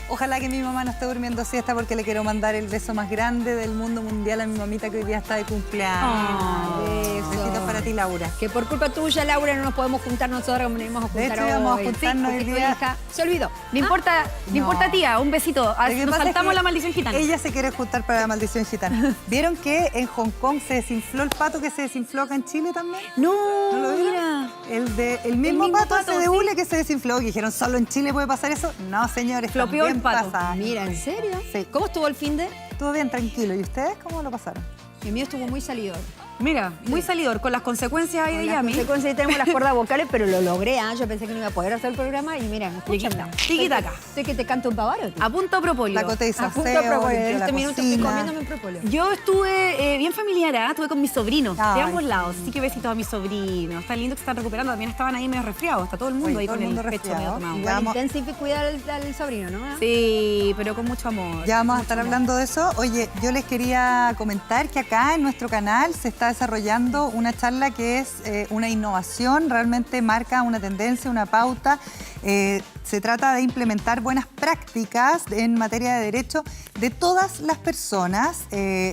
Ojalá que mi mamá no esté durmiendo siesta porque le quiero mandar el beso más grande del mundo mundial a mi mamita que hoy día está de cumpleaños. Besitos para ti, Laura. Que por culpa tuya, Laura, no nos podemos juntar nosotros como nos íbamos a juntar De hecho, hoy. íbamos a juntarnos porque hoy tu día. hija se olvidó. No importa, no importa, tía, un besito. Lo que Nos pasa es saltamos que la maldición gitana. Ella se quiere juntar para la maldición gitana. ¿Vieron que en Hong Kong se desinfló el pato que se desinfló acá en Chile también? No, ¿No lo vieron? mira. El mismo pato ese de sí. hule que se desinfló. Que dijeron, ¿solo en Chile puede pasar eso? No, señores. Flopeó el también pato. pasa. Mira, ¿en serio? Sí. ¿Cómo estuvo el fin de? Estuvo bien tranquilo. ¿Y ustedes cómo lo pasaron? El mío estuvo muy salidor. Mira, muy salidor, con las consecuencias ahí de Con las Yami. consecuencias, tenemos las cuerdas vocales, pero lo logré. Yo pensé que no iba a poder hacer el programa y mira, escúchame. Tiki-taka. Sé que te canto un pavarotti. A punto propóleo. La Cote hizo A punto de aseo, propóleo. limpió En la este minuto estoy cocina. comiéndome un propóleo. Yo estuve bien familiar, estuve con mis sobrinos Ay, de ambos lados. Así que besitos a mis sobrinos. Tan lindo que se están recuperando. También estaban ahí medio resfriados. Está todo el mundo Oye, ahí todo con el el mundo pecho medio resfriado. tomado. Ya Igual vamos- intensifica y cuidar al sobrino, ¿no? Sí, pero con mucho amor. Ya vamos a estar hablando de eso. Oye, yo les quería comentar que acá en nuestro canal se está desarrollando una charla que es una innovación, realmente marca una tendencia, una pauta. Se trata de implementar buenas prácticas en materia de derecho de todas las personas,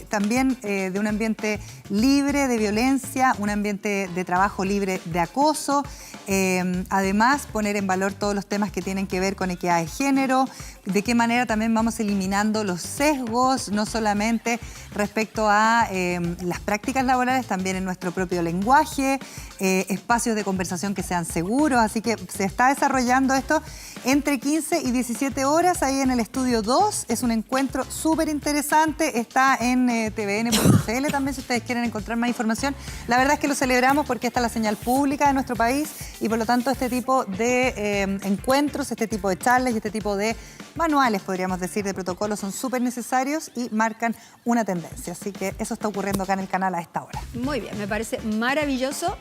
también de un ambiente libre de violencia, un ambiente de trabajo libre de acoso. Además, poner en valor todos los temas que tienen que ver con equidad de género, de qué manera también vamos eliminando los sesgos, no solamente respecto a las prácticas laborales, también en nuestro propio lenguaje, espacios de conversación que sean seguros. Así que se está desarrollando esto entre 15 y 17 horas ahí en el Estudio 2. Es un encuentro súper interesante. Está en tvn.cl también si ustedes quieren encontrar más información. La verdad es que lo celebramos porque esta es la señal pública de nuestro país y por lo tanto este tipo de encuentros, este tipo de charlas y este tipo de manuales, podríamos decir, de protocolos son súper necesarios y marcan una tendencia. Así que eso está ocurriendo acá en el canal a esta hora. Muy bien, me parece maravilloso.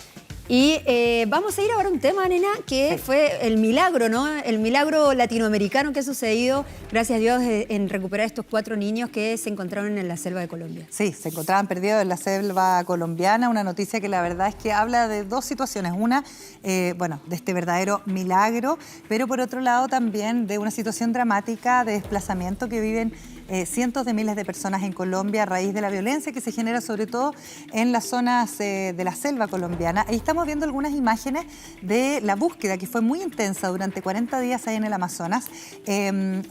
Y vamos a ir ahora a un tema, nena, que fue el milagro, ¿no? El milagro latinoamericano que ha sucedido, gracias a Dios, en recuperar estos 4 niños que se encontraron en la selva de Colombia. Sí, se encontraban perdidos en la selva colombiana, una noticia que la verdad es que habla de 2 situaciones. Una, bueno, de este verdadero milagro, pero por otro lado también de una situación dramática de desplazamiento que viven cientos de miles de personas en Colombia a raíz de la violencia que se genera sobre todo en las zonas de la selva colombiana. Ahí estamos viendo algunas imágenes de la búsqueda que fue muy intensa durante 40 días ahí en el Amazonas,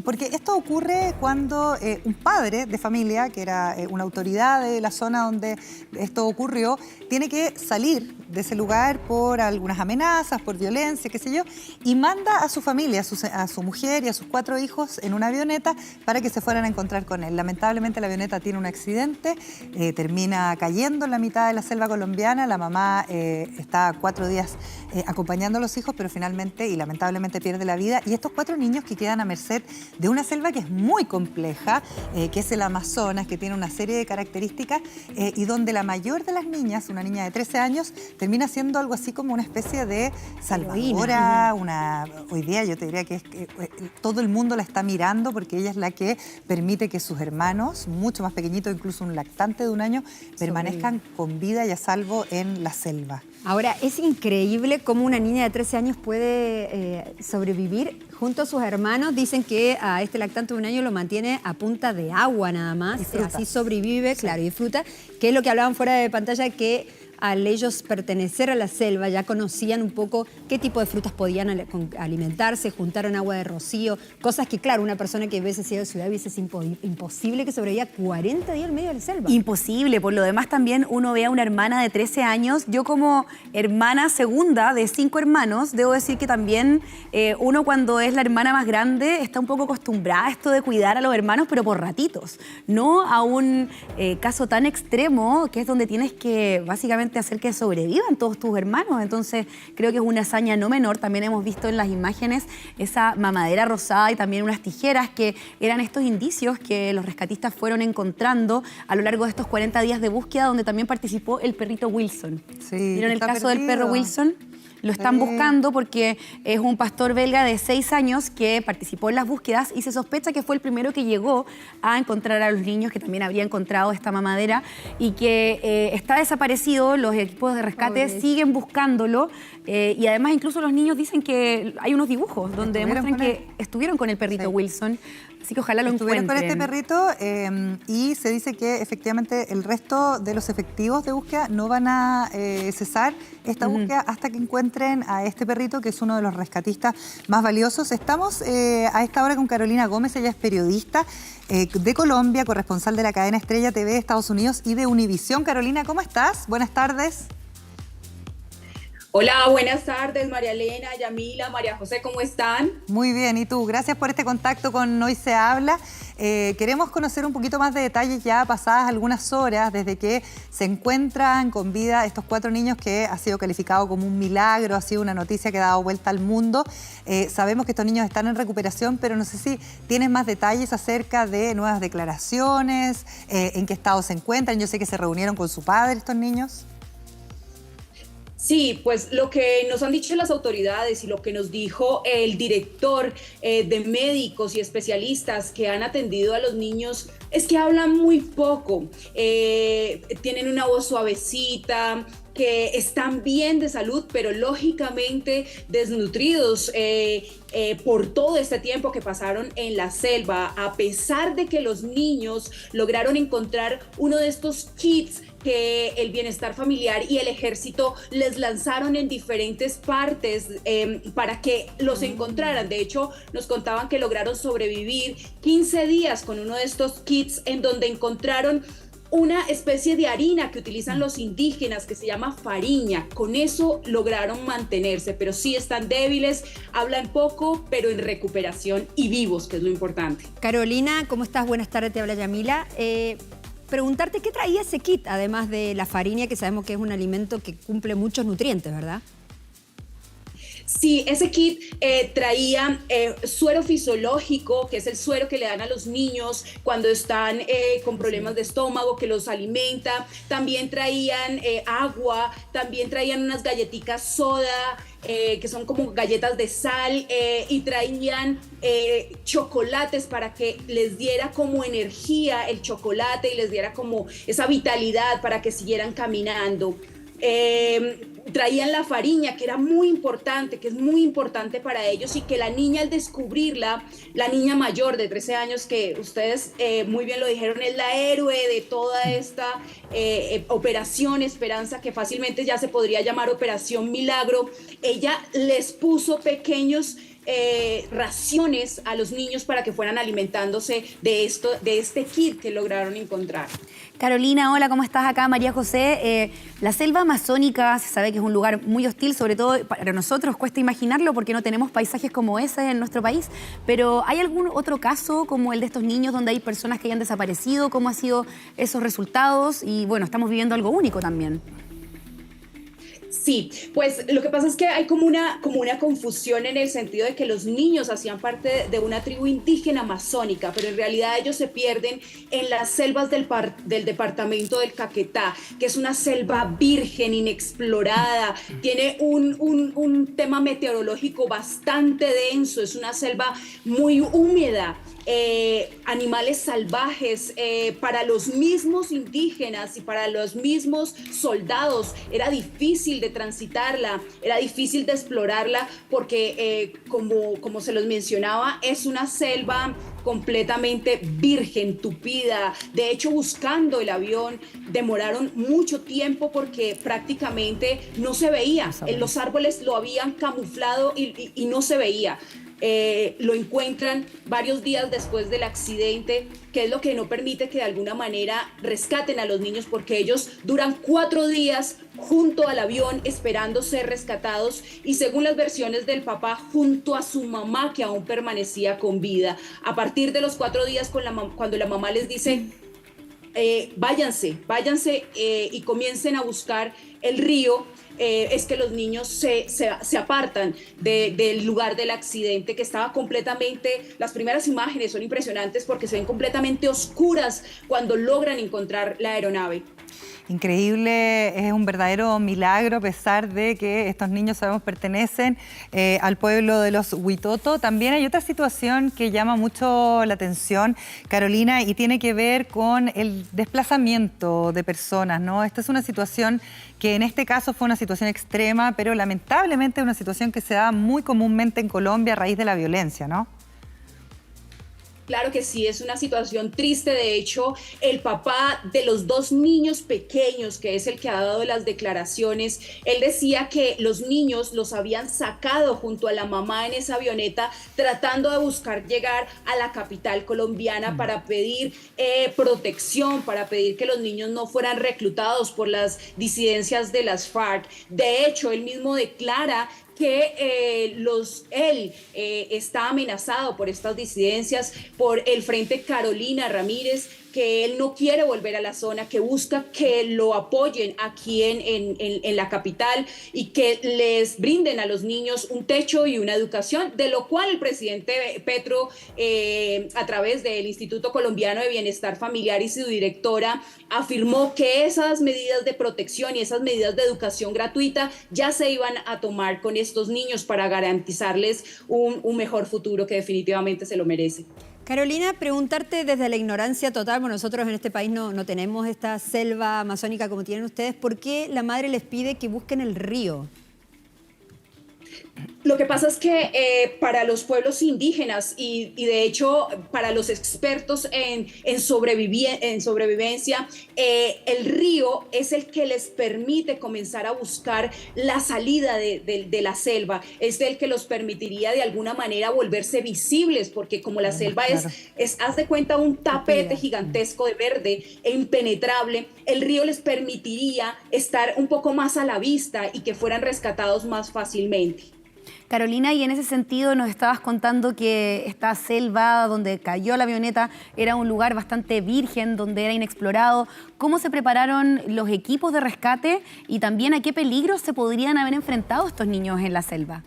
porque esto ocurre cuando un padre de familia, que era una autoridad de la zona donde esto ocurrió, tiene que salir de ese lugar por algunas amenazas, por violencia, qué sé yo, y manda a su familia, a su mujer y a sus 4 hijos en una avioneta para que se fueran a encontrar con él. Lamentablemente la avioneta tiene un accidente, termina cayendo en la mitad de la selva colombiana, la mamá está 4 días acompañando a los hijos, pero finalmente y lamentablemente pierde la vida. Y estos 4 niños que quedan a merced de una selva que es muy compleja, que es el Amazonas, que tiene una serie de características y donde la mayor de las niñas, una niña de 13 años, termina siendo algo así como una especie de salvadora, hoy día yo te diría que todo el mundo la está mirando porque ella es la que permite que sus hermanos, mucho más pequeñitos, incluso un lactante de 1 año, permanezcan con vida y a salvo en la selva. Ahora, es increíble cómo una niña de 13 años puede sobrevivir junto a sus hermanos. Dicen que a este lactante de 1 año lo mantiene a punta de agua nada más. Así sobrevive, claro, y disfruta. Que es lo que hablaban fuera de pantalla, que al ellos pertenecer a la selva ya conocían un poco qué tipo de frutas podían alimentarse, juntaron agua de rocío, cosas que, claro, una persona que hubiese sido de ciudad hubiese sido imposible que sobreviviera 40 días en medio de la selva. Imposible. Por lo demás también uno ve a una hermana de 13 años. Yo como hermana segunda de 5 hermanos, debo decir que también uno cuando es la hermana más grande está un poco acostumbrada a esto de cuidar a los hermanos, pero por ratitos. No a un caso tan extremo que es donde tienes que básicamente hacer que sobrevivan todos tus hermanos. Entonces creo que es una hazaña no menor. También hemos visto en las imágenes esa mamadera rosada y también unas tijeras que eran estos indicios que los rescatistas fueron encontrando a lo largo de estos 40 días de búsqueda, donde también participó el perrito Wilson. Sí, ¿Vieron el está caso del perdido. perro Wilson? lo están buscando porque es un pastor belga de 6 años que participó en las búsquedas y se sospecha que fue el primero que llegó a encontrar a los niños, que también habría encontrado esta mamadera y que está desaparecido. Los equipos de rescate siguen buscándolo y además incluso los niños dicen que hay unos dibujos donde demuestran que estuvieron con el perrito Wilson. Así que ojalá lo encuentren. Con este perrito y se dice que efectivamente el resto de los efectivos de búsqueda no van a cesar esta búsqueda hasta que encuentren a este perrito, que es uno de los rescatistas más valiosos. Estamos a esta hora con Carolina Gómez, ella es periodista de Colombia, corresponsal de la cadena Estrella TV de Estados Unidos y de Univisión. Carolina, ¿cómo estás? Buenas tardes. Hola, buenas tardes, María Elena, Yamila, María José, ¿cómo están? Muy bien, ¿y tú? Gracias por este contacto con Hoy Se Habla. Queremos conocer un poquito más de detalles ya pasadas algunas horas desde que se encuentran con vida estos 4 niños que ha sido calificado como un milagro, ha sido una noticia que ha dado vuelta al mundo. Sabemos que estos niños están en recuperación, pero no sé si tienes más detalles acerca de nuevas declaraciones, en qué estado se encuentran. Yo sé que se reunieron con su padre estos niños. Sí, pues lo que nos han dicho las autoridades y lo que nos dijo el director de médicos y especialistas que han atendido a los niños es que hablan muy poco, tienen una voz suavecita, que están bien de salud, pero lógicamente desnutridos por todo este tiempo que pasaron en la selva, a pesar de que los niños lograron encontrar uno de estos kits que el Bienestar Familiar y el Ejército les lanzaron en diferentes partes para que los encontraran. De hecho, nos contaban que lograron sobrevivir 15 días con uno de estos kits en donde encontraron una especie de harina que utilizan los indígenas que se llama fariña. Con eso lograron mantenerse, pero sí están débiles, hablan poco, pero en recuperación y vivos, que es lo importante. Carolina, ¿cómo estás? Buenas tardes, te habla Yamila. Preguntarte qué traía ese kit, además de la fariña, que sabemos que es un alimento que cumple muchos nutrientes, ¿verdad? Sí, ese kit traía suero fisiológico, que es el suero que le dan a los niños cuando están con problemas de estómago, que los alimenta. También traían agua, también traían unas galletitas soda, que son como galletas de sal, y traían chocolates para que les diera como energía el chocolate y les diera como esa vitalidad para que siguieran caminando. Traían la fariña, que era muy importante, que es muy importante para ellos, y que la niña, al descubrirla, la niña mayor de 13 años, que ustedes muy bien lo dijeron, es la héroe de toda esta Operación Esperanza, que fácilmente ya se podría llamar Operación Milagro, ella les puso pequeños raciones a los niños para que fueran alimentándose de este kit que lograron encontrar. Carolina, hola, ¿cómo estás? Acá María José. La selva amazónica se sabe que es un lugar muy hostil, sobre todo para nosotros cuesta imaginarlo porque no tenemos paisajes como ese en nuestro país, pero ¿hay algún otro caso como el de estos niños donde hay personas que hayan desaparecido? ¿Cómo han sido esos resultados? Y bueno, estamos viviendo algo único también. Sí, pues lo que pasa es que hay como una confusión en el sentido de que los niños hacían parte de una tribu indígena amazónica, pero en realidad ellos se pierden en las selvas del departamento del Caquetá, que es una selva virgen, inexplorada, tiene un tema meteorológico bastante denso, es una selva muy húmeda. Animales salvajes, para los mismos indígenas y para los mismos soldados era difícil de transitarla, era difícil de explorarla porque como se los mencionaba, es una selva completamente virgen, tupida. De hecho, buscando el avión demoraron mucho tiempo porque prácticamente no se veía. Los árboles lo habían camuflado y no se veía. Lo encuentran varios días después del accidente, que es lo que no permite que de alguna manera rescaten a los niños, porque ellos duran 4 días junto al avión esperando ser rescatados y, según las versiones del papá, junto a su mamá, que aún permanecía con vida. A partir de los 4 días, cuando la mamá les dice váyanse y comiencen a buscar el río, es que los niños se apartan del lugar del accidente, que estaba completamente, las primeras imágenes son impresionantes porque se ven completamente oscuras cuando logran encontrar la aeronave. Increíble, es un verdadero milagro, a pesar de que estos niños, sabemos, pertenecen al pueblo de los Huitoto. También hay otra situación que llama mucho la atención, Carolina, y tiene que ver con el desplazamiento de personas, ¿no? Esta es una situación que en este caso fue una situación extrema, pero lamentablemente es una situación que se da muy comúnmente en Colombia a raíz de la violencia, ¿no? Claro que sí, es una situación triste. De hecho, el papá de los dos niños pequeños, que es el que ha dado las declaraciones, él decía que los niños los habían sacado junto a la mamá en esa avioneta, tratando de buscar llegar a la capital colombiana para pedir protección, para pedir que los niños no fueran reclutados por las disidencias de las FARC. De hecho, él mismo declara que él está amenazado por estas disidencias, por el Frente Carolina Ramírez, que él no quiere volver a la zona, que busca que lo apoyen aquí en la capital y que les brinden a los niños un techo y una educación, de lo cual el presidente Petro, a través del Instituto Colombiano de Bienestar Familiar y su directora, afirmó que esas medidas de protección y esas medidas de educación gratuita ya se iban a tomar con estos niños para garantizarles un mejor futuro que definitivamente se lo merece. Carolina, preguntarte desde la ignorancia total, bueno, nosotros en este país no tenemos esta selva amazónica como tienen ustedes, ¿por qué la madre les pide que busquen el río? Lo que pasa es que para los pueblos indígenas y de hecho para los expertos en sobrevivencia, el río es el que les permite comenzar a buscar la salida de la selva, es el que los permitiría de alguna manera volverse visibles, porque como la selva claro. haz de cuenta, un tapete gigantesco de verde e impenetrable, el río les permitiría estar un poco más a la vista y que fueran rescatados más fácilmente. Carolina, y en ese sentido nos estabas contando que esta selva donde cayó la avioneta era un lugar bastante virgen, donde era inexplorado. ¿Cómo se prepararon los equipos de rescate y también a qué peligros se podrían haber enfrentado estos niños en la selva?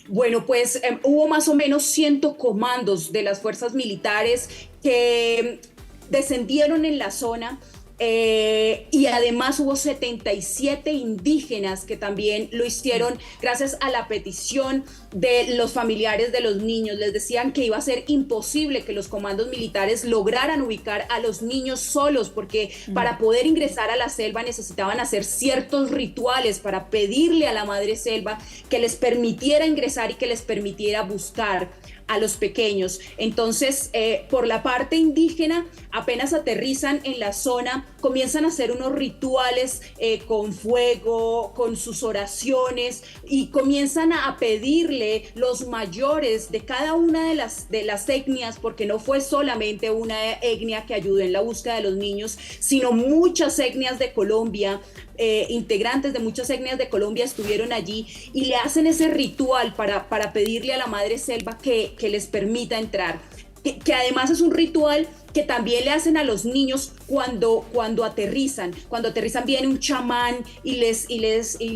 Bueno, pues hubo más o menos 100 comandos de las fuerzas militares que descendieron en la zona. Y además hubo 77 indígenas que también lo hicieron gracias a la petición de los familiares de los niños. Les decían que iba a ser imposible que los comandos militares lograran ubicar a los niños solos, porque para poder ingresar a la selva necesitaban hacer ciertos rituales para pedirle a la madre selva que les permitiera ingresar y que les permitiera buscar a los pequeños. Entonces, por la parte indígena, apenas aterrizan en la zona, comienzan a hacer unos rituales con fuego, con sus oraciones, y comienzan a pedirle los mayores de cada una de las etnias, porque no fue solamente una etnia que ayudó en la búsqueda de los niños, sino muchas etnias de Colombia, integrantes de muchas etnias de Colombia estuvieron allí y le hacen ese ritual para pedirle a la madre selva que les permita entrar. Que además es un ritual que también le hacen a los niños cuando aterrizan. Cuando aterrizan viene un chamán y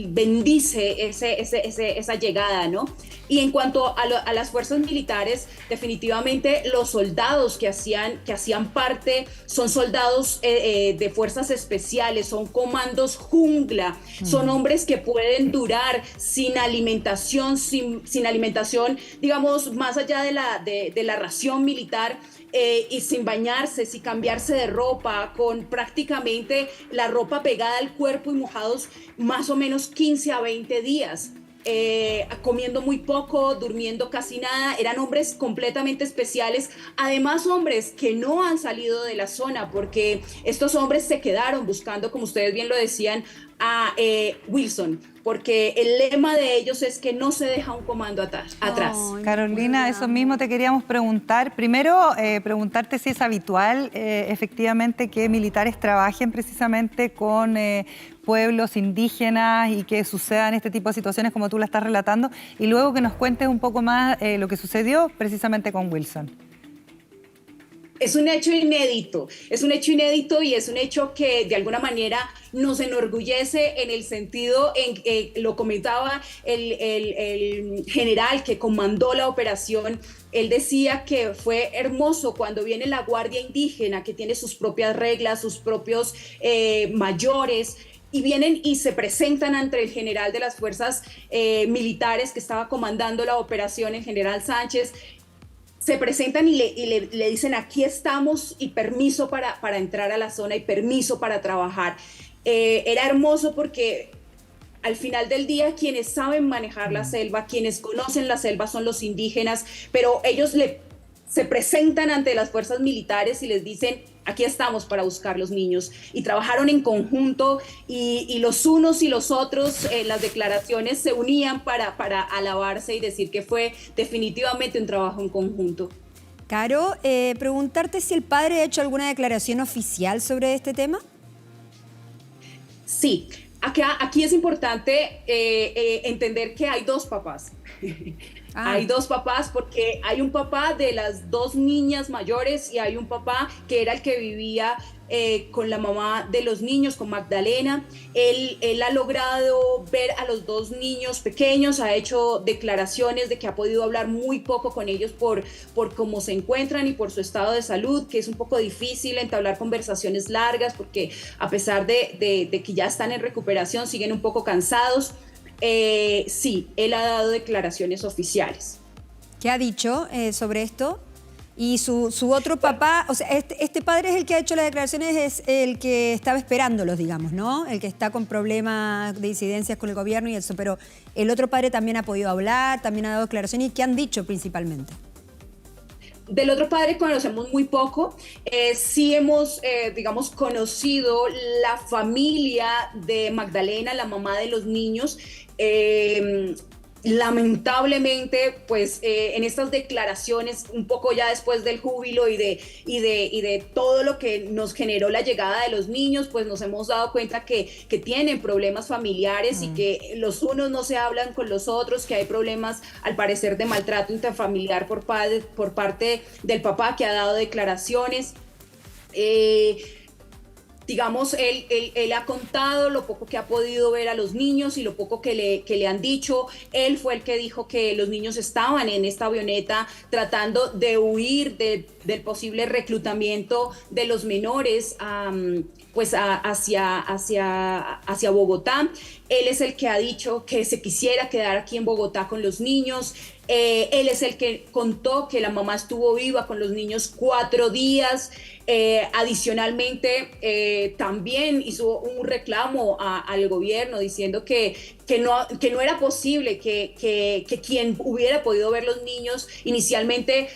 bendice esa llegada, ¿no? Y en cuanto a las fuerzas militares, definitivamente los soldados que hacían parte son soldados de fuerzas especiales, son comandos jungla, son hombres que pueden durar sin alimentación, sin alimentación, digamos, más allá de la ración militar, y sin bañarse, sin cambiarse de ropa, con prácticamente la ropa pegada al cuerpo y mojados más o menos 15 a 20 días. Comiendo muy poco, durmiendo casi nada. Eran hombres completamente especiales, además hombres que no han salido de la zona, porque estos hombres se quedaron buscando, como ustedes bien lo decían, a Wilson, porque el lema de ellos es que no se deja un comando atrás. Carolina, eso mismo te queríamos preguntar. Primero, preguntarte si es habitual efectivamente que militares trabajen precisamente con pueblos indígenas y que sucedan este tipo de situaciones como tú la estás relatando, y luego que nos cuentes un poco más lo que sucedió precisamente con Wilson. Es un hecho inédito, y es un hecho que de alguna manera nos enorgullece en el sentido, lo comentaba el general que comandó la operación. Él decía que fue hermoso cuando viene la Guardia Indígena, que tiene sus propias reglas, sus propios mayores, y vienen y se presentan ante el general de las fuerzas militares que estaba comandando la operación, el general Sánchez. Se presentan y le dicen, aquí estamos y permiso para entrar a la zona y permiso para trabajar. Era hermoso porque al final del día quienes saben manejar la selva, quienes conocen la selva son los indígenas, pero ellos se presentan ante las fuerzas militares y les dicen, aquí estamos para buscar los niños. Y trabajaron en conjunto y los unos y los otros, las declaraciones se unían para alabarse y decir que fue definitivamente un trabajo en conjunto. Caro, preguntarte si el padre ha hecho alguna declaración oficial sobre este tema. Sí, aquí es importante entender que hay dos papás. Hay dos papás porque hay un papá de las dos niñas mayores y hay un papá que era el que vivía con la mamá de los niños, con Magdalena. Él ha logrado ver a los dos niños pequeños, ha hecho declaraciones de que ha podido hablar muy poco con ellos por cómo se encuentran y por su estado de salud, que es un poco difícil entablar conversaciones largas porque a pesar de que ya están en recuperación, siguen un poco cansados. Sí, él ha dado declaraciones oficiales. ¿Qué ha dicho sobre esto? Y su otro papá, o sea, este padre es el que ha hecho las declaraciones, es el que estaba esperándolos, digamos, ¿no? El que está con problemas de incidencias con el gobierno y eso, pero el otro padre también ha podido hablar, también ha dado declaraciones. ¿Y qué han dicho principalmente? Del otro padre conocemos muy poco. Sí hemos, digamos, conocido la familia de Magdalena, la mamá de los niños. Lamentablemente, pues en estas declaraciones, un poco ya después del júbilo y de todo lo que nos generó la llegada de los niños, pues nos hemos dado cuenta que tienen problemas familiares y que los unos no se hablan con los otros, que hay problemas al parecer de maltrato intrafamiliar por parte del papá que ha dado declaraciones. Digamos, él ha contado lo poco que ha podido ver a los niños y lo poco que le han dicho. Él fue el que dijo que los niños estaban en esta avioneta tratando de huir del posible reclutamiento de los menores hacia Bogotá. Él es el que ha dicho que se quisiera quedar aquí en Bogotá con los niños. Él es el que contó que la mamá estuvo viva con los niños 4 días. Adicionalmente, también hizo un reclamo al gobierno diciendo que no era posible que quien hubiera podido ver los niños inicialmente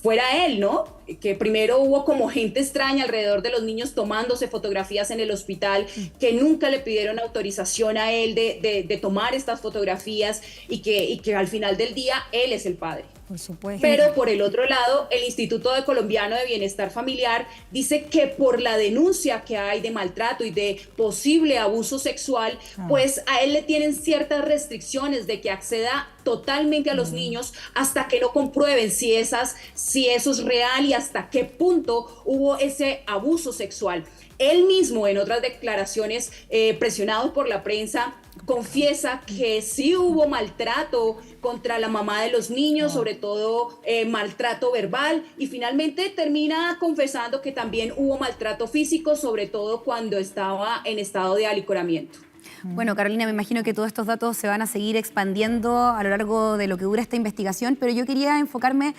fuera él, ¿no? Que primero hubo como gente extraña alrededor de los niños tomándose fotografías en el hospital, que nunca le pidieron autorización a él de tomar estas fotografías y que al final del día él es el padre. Por supuesto. Pero por el otro lado, el Instituto Colombiano de Bienestar Familiar dice que por la denuncia que hay de maltrato y de posible abuso sexual, pues a él le tienen ciertas restricciones de que acceda totalmente a los niños hasta que no comprueben si eso es real y hasta qué punto hubo ese abuso sexual. Él mismo, en otras declaraciones, presionado por la prensa, confiesa que sí hubo maltrato contra la mamá de los niños, sobre todo maltrato verbal, y finalmente termina confesando que también hubo maltrato físico, sobre todo cuando estaba en estado de alicoramiento. Bueno, Carolina, me imagino que todos estos datos se van a seguir expandiendo a lo largo de lo que dura esta investigación, pero yo quería enfocarme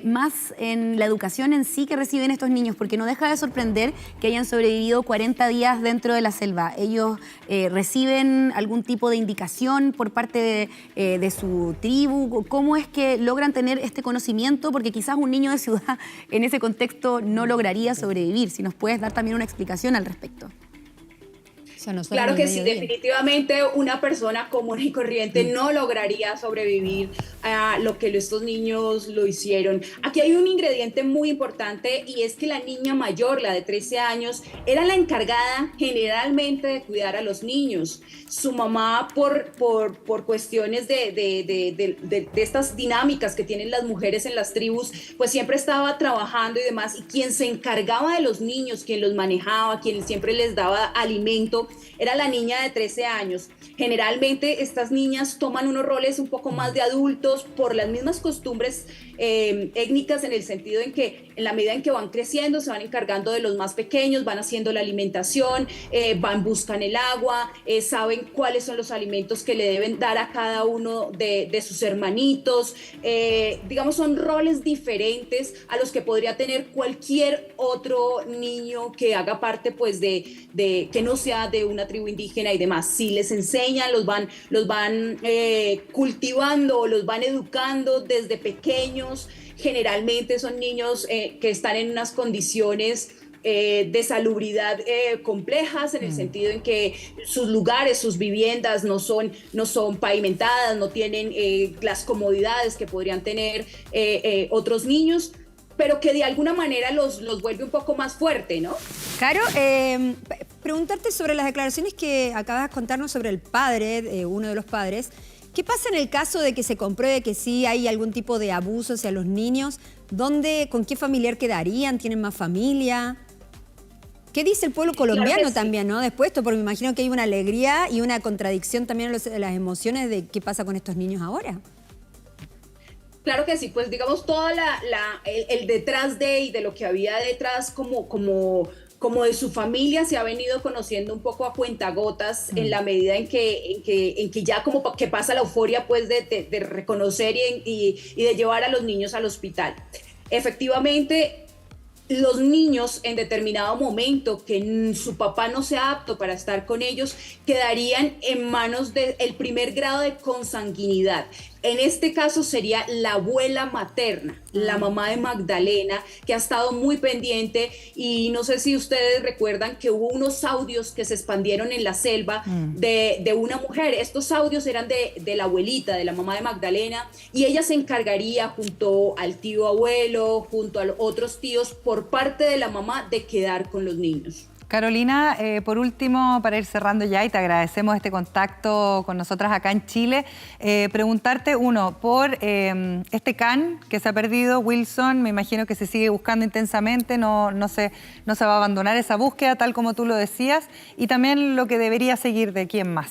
más en la educación en sí que reciben estos niños, porque no deja de sorprender que hayan sobrevivido 40 días dentro de la selva. Ellos reciben algún tipo de indicación por parte de su tribu. ¿Cómo es que logran tener este conocimiento? Porque quizás un niño de ciudad en ese contexto no lograría sobrevivir. Si nos puedes dar también una explicación al respecto. sea, no Claro que sí, mediodía. definitivamente una persona común y corriente no lograría sobrevivir a lo que estos niños lo hicieron. Aquí hay un ingrediente muy importante y es que la niña mayor, la de 13 años, era la encargada generalmente de cuidar a los niños. Su mamá, por cuestiones de estas dinámicas que tienen las mujeres en las tribus, pues siempre estaba trabajando y demás, y quien se encargaba de los niños, quien los manejaba, quien siempre les daba alimento, era la niña de 13 años. Generalmente estas niñas toman unos roles un poco más de adultos por las mismas costumbres étnicas, en el sentido en que en la medida en que van creciendo se van encargando de los más pequeños, van haciendo la alimentación, buscan el agua, saben cuáles son los alimentos que le deben dar a cada uno de sus hermanitos. Digamos, son roles diferentes a los que podría tener cualquier otro niño que haga parte, pues, que no sea de una tribu indígena y demás. Si les enseñan, los van cultivando, los van educando desde pequeños. Generalmente son niños que están en unas condiciones de salubridad complejas, en el sentido en que sus lugares, sus viviendas no son pavimentadas, no tienen las comodidades que podrían tener otros niños, pero que de alguna manera los vuelve un poco más fuerte, ¿no? Caro, preguntarte sobre las declaraciones que acabas de contarnos sobre el padre, uno de los padres. ¿Qué pasa en el caso de que se compruebe que sí hay algún tipo de abuso hacia los niños? ¿Con qué familiar quedarían? ¿Tienen más familia? ¿Qué dice el pueblo colombiano Claro que también, no? Después de esto, porque me imagino que hay una alegría y una contradicción también en las emociones de qué pasa con estos niños ahora. Claro que sí, pues digamos todo el detrás y de lo que había detrás como de su familia se ha venido conociendo un poco a cuentagotas, en la medida en que ya como que pasa la euforia, pues de reconocer y de llevar a los niños al hospital. Efectivamente, los niños en determinado momento que su papá no sea apto para estar con ellos, quedarían en manos del primer grado de consanguinidad. En este caso sería la abuela materna, la mamá de Magdalena, que ha estado muy pendiente, y no sé si ustedes recuerdan que hubo unos audios que se expandieron en la selva de una mujer. Estos audios eran de la abuelita, de la mamá de Magdalena, y ella se encargaría junto al tío abuelo, junto a los otros tíos, por parte de la mamá, de quedar con los niños. Carolina, por último, para ir cerrando ya, y te agradecemos este contacto con nosotras acá en Chile, preguntarte, uno, por este can que se ha perdido, Wilson, me imagino que se sigue buscando intensamente, no se va a abandonar esa búsqueda, tal como tú lo decías, y también lo que debería seguir de quién más.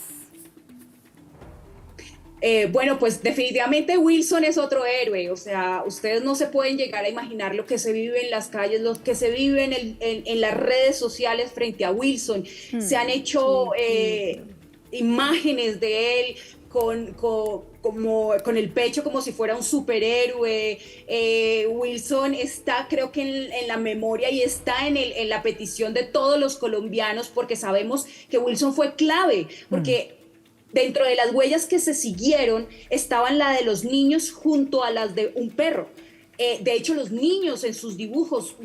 Bueno, pues definitivamente Wilson es otro héroe. O sea, ustedes no se pueden llegar a imaginar lo que se vive en las calles, lo que se vive en las redes sociales frente a Wilson. Se han hecho imágenes de él con el pecho como si fuera un superhéroe. Wilson está, creo que en la memoria, y está en la petición de todos los colombianos, porque sabemos que Wilson fue clave, porque dentro de las huellas que se siguieron estaban la de los niños junto a las de un perro. De hecho, los niños en sus dibujos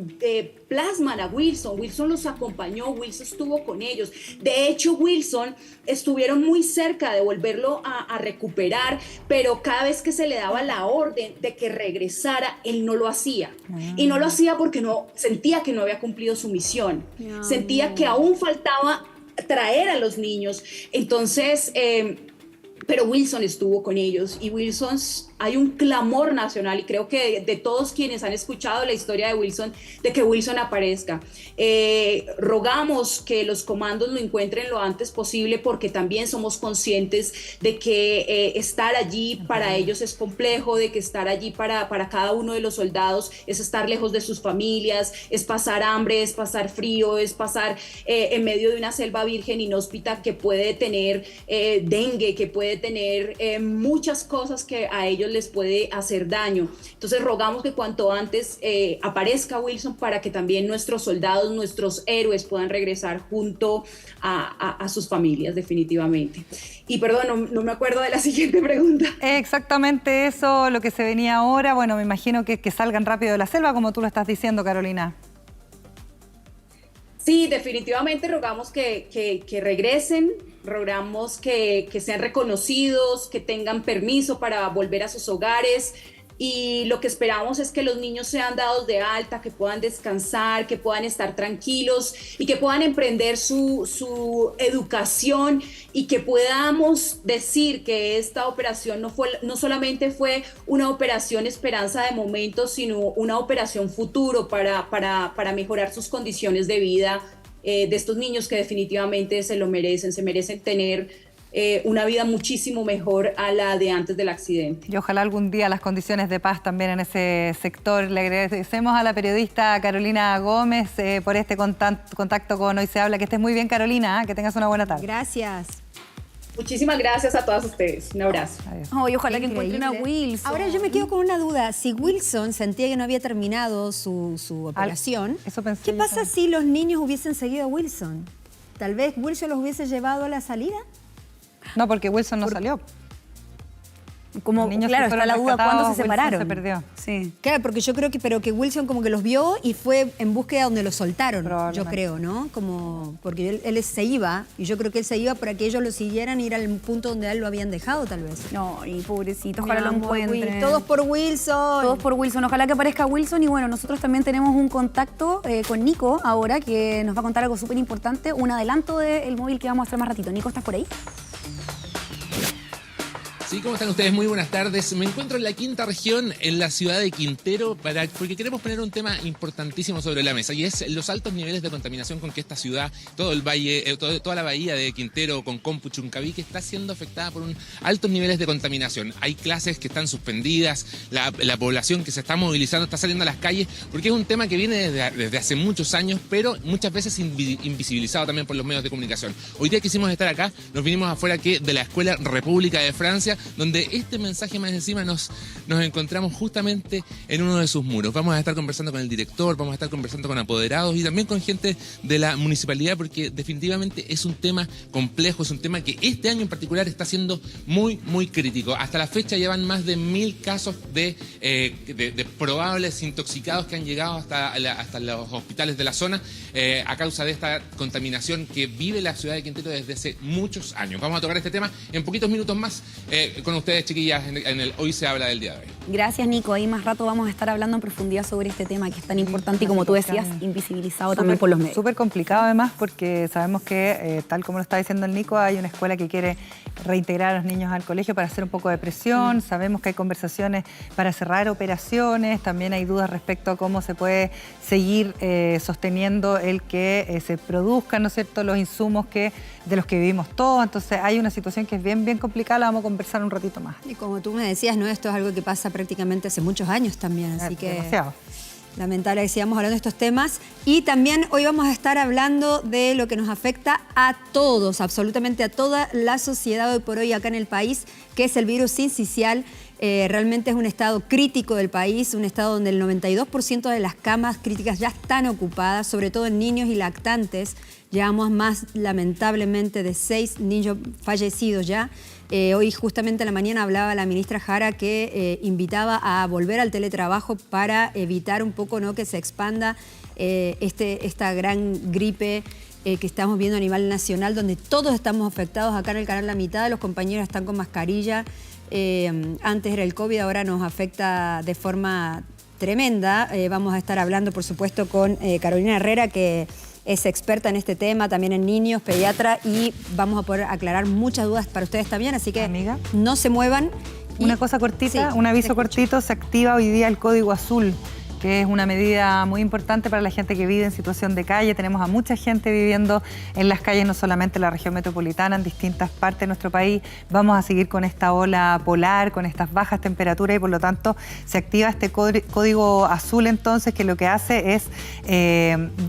plasman a Wilson. Wilson los acompañó, Wilson estuvo con ellos. De hecho, Wilson estuvieron muy cerca de volverlo a recuperar, pero cada vez que se le daba la orden de que regresara, él no lo hacía. Y no lo hacía porque sentía que no había cumplido su misión. Sentía que aún faltaba traer a los niños. Entonces, pero Wilson estuvo con ellos, y Wilson, hay un clamor nacional, y creo que de todos quienes han escuchado la historia de Wilson, de que Wilson aparezca. Rogamos que los comandos lo encuentren lo antes posible, porque también somos conscientes de que estar allí para ellos es complejo, de que estar allí para cada uno de los soldados es estar lejos de sus familias, es pasar hambre, es pasar frío, es pasar en medio de una selva virgen inhóspita que puede tener dengue, que puede tener muchas cosas que a ellos les puede hacer daño. Entonces rogamos que cuanto antes aparezca Wilson, para que también nuestros soldados, nuestros héroes, puedan regresar junto a sus familias, definitivamente. Y perdón, no me acuerdo de la siguiente pregunta. Exactamente eso, lo que se venía ahora. Bueno, me imagino que salgan rápido de la selva, como tú lo estás diciendo, Carolina. Sí, definitivamente rogamos que regresen, rogamos que sean reconocidos, que tengan permiso para volver a sus hogares. Y lo que esperamos es que los niños sean dados de alta, que puedan descansar, que puedan estar tranquilos y que puedan emprender su educación, y que podamos decir que esta operación no solamente fue una operación esperanza de momento, sino una operación futuro para mejorar sus condiciones de vida de estos niños que definitivamente se lo merecen, se merecen tener una vida muchísimo mejor a la de antes del accidente. Y ojalá algún día las condiciones de paz también en ese sector. Le agradecemos a la periodista Carolina Gómez por este contacto con Hoy Se Habla. Que estés muy bien, Carolina, que tengas una buena tarde. Gracias. Muchísimas gracias a todas ustedes. Un abrazo. Adiós. Oh, y ojalá que encuentren a Wilson. Ahora yo me quedo con una duda. Si Wilson sentía que no había terminado su operación, eso pensé ¿qué yo pasa también. si los niños hubiesen seguido a Wilson? Tal vez Wilson los hubiese llevado a la salida. No, porque Wilson no salió. Como, Los niños claro, que está fueron la duda cuándo se rescatados, separaron. Wilson se perdió. Sí. Claro, porque yo creo que Wilson como que los vio y fue en búsqueda donde los soltaron, yo Probablemente. creo, ¿no? Como porque él se iba, y yo creo que él se iba para que ellos lo siguieran y ir al punto donde a él lo habían dejado, tal vez. No, y pobrecito, ojalá Mi lo amor, encuentren. Will, todos por Wilson. Todos por Wilson, ojalá que aparezca Wilson. Y bueno, nosotros también tenemos un contacto con Nico ahora, que nos va a contar algo súper importante, un adelanto del móvil que vamos a hacer más ratito. Nico, ¿estás por ahí? Sí, ¿cómo están ustedes? Muy buenas tardes. Me encuentro en la quinta región, en la ciudad de Quintero, porque queremos poner un tema importantísimo sobre la mesa, y es los altos niveles de contaminación con que esta ciudad, todo el valle, toda la bahía de Quintero, con Compu, Chuncaví, está siendo afectada por altos niveles de contaminación. Hay clases que están suspendidas, la población que se está movilizando está saliendo a las calles, porque es un tema que viene desde hace muchos años, pero muchas veces invisibilizado también por los medios de comunicación. Hoy día quisimos estar acá, nos vinimos afuera de la Escuela República de Francia, donde este mensaje más encima nos encontramos justamente en uno de sus muros. Vamos a estar conversando con el director, vamos a estar conversando con apoderados y también con gente de la municipalidad, porque definitivamente es un tema complejo, es un tema que este año en particular está siendo muy, muy crítico. Hasta la fecha llevan más de 1000 casos de probables intoxicados que han llegado hasta los hospitales de la zona a causa de esta contaminación que vive la ciudad de Quintero desde hace muchos años. Vamos a tocar este tema en poquitos minutos más con ustedes, chiquillas, en el Hoy Se Habla del día de hoy. Gracias, Nico. Ahí más rato vamos a estar hablando en profundidad sobre este tema que es tan importante y, como tú decías, invisibilizado también por los medios. Súper complicado además, porque sabemos que, tal como lo está diciendo el Nico, hay una escuela que quiere reintegrar a los niños al colegio para hacer un poco de presión. Sabemos que hay conversaciones para cerrar operaciones, también hay dudas respecto a cómo se puede seguir sosteniendo el que se produzcan, ¿no es cierto?, los insumos de los que vivimos todos. Entonces hay una situación que es bien, bien complicada, la vamos a conversar un ratito más. Y como tú me decías, ¿no? Esto es algo que pasa prácticamente hace muchos años también, así que Demasiado. lamentable que sigamos hablando de estos temas. Y también hoy vamos a estar hablando de lo que nos afecta a todos, absolutamente a toda la sociedad hoy por hoy acá en el país, que es el virus sincicial. Realmente es un estado crítico del país, un estado donde el 92% de las camas críticas ya están ocupadas, sobre todo en niños y lactantes. Llevamos más, lamentablemente, de 6 niños fallecidos ya. Hoy justamente en la mañana hablaba la ministra Jara que invitaba a volver al teletrabajo para evitar un poco, ¿no?, que se expanda esta gran gripe que estamos viendo a nivel nacional, donde todos estamos afectados. Acá en el canal la mitad de los compañeros están con mascarilla. Antes era el COVID, ahora nos afecta de forma tremenda. Vamos a estar hablando, por supuesto, con Carolina Herrera, que es experta en este tema, también en niños, pediatra, y vamos a poder aclarar muchas dudas para ustedes también, así que Amiga, no se muevan. una cosa cortita, Sí, un te aviso escucho. cortito, se activa hoy día el Código Azul, que es una medida muy importante para la gente que vive en situación de calle. Tenemos a mucha gente viviendo en las calles, no solamente en la región metropolitana, en distintas partes de nuestro país. Vamos a seguir con esta ola polar, con estas bajas temperaturas, y por lo tanto se activa este Código Azul entonces, que lo que hace es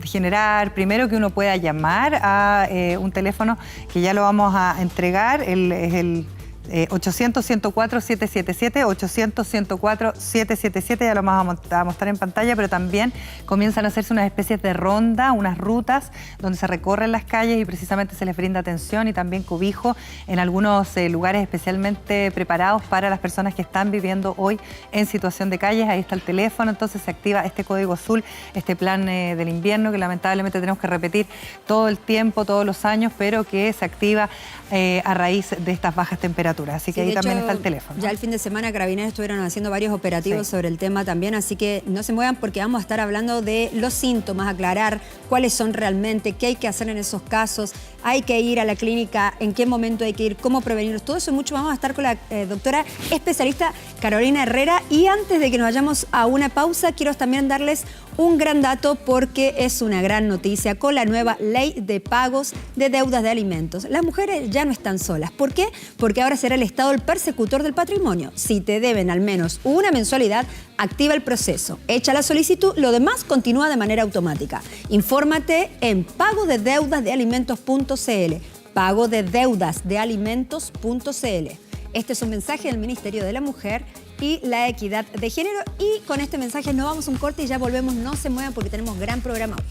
generar, primero, que uno pueda llamar a un teléfono que ya lo vamos a entregar, es el 800-104-777, 800-104-777, ya lo vamos a mostrar en pantalla, pero también comienzan a hacerse unas especies de ronda, unas rutas donde se recorren las calles y precisamente se les brinda atención y también cobijo en algunos lugares especialmente preparados para las personas que están viviendo hoy en situación de calles. Ahí está el teléfono, entonces se activa este código azul, este plan del invierno que lamentablemente tenemos que repetir todo el tiempo, todos los años, pero que se activa a raíz de estas bajas temperaturas. Así que ahí también está el teléfono. Ya el fin de semana Carabineros estuvieron haciendo varios operativos sobre el tema también, así que no se muevan porque vamos a estar hablando de los síntomas, aclarar cuáles son realmente, qué hay que hacer en esos casos, hay que ir a la clínica, en qué momento hay que ir, cómo prevenirlos, todo eso y mucho. Vamos a estar con la doctora especialista Carolina Herrera, y antes de que nos vayamos a una pausa, quiero también darles un gran dato porque es una gran noticia con la nueva ley de pagos de deudas de alimentos. Las mujeres ya no están solas. ¿Por qué? Porque ahora será el Estado el persecutor del patrimonio. Si te deben al menos una mensualidad, activa el proceso, echa la solicitud, lo demás continúa de manera automática. Infórmate en pagodedeudasdealimentos.cl, pagodedeudasdealimentos.cl. Este es un mensaje del Ministerio de la Mujer y la Equidad de Género. Y con este mensaje nos vamos a un corte y ya volvemos. No se muevan porque tenemos gran programa hoy.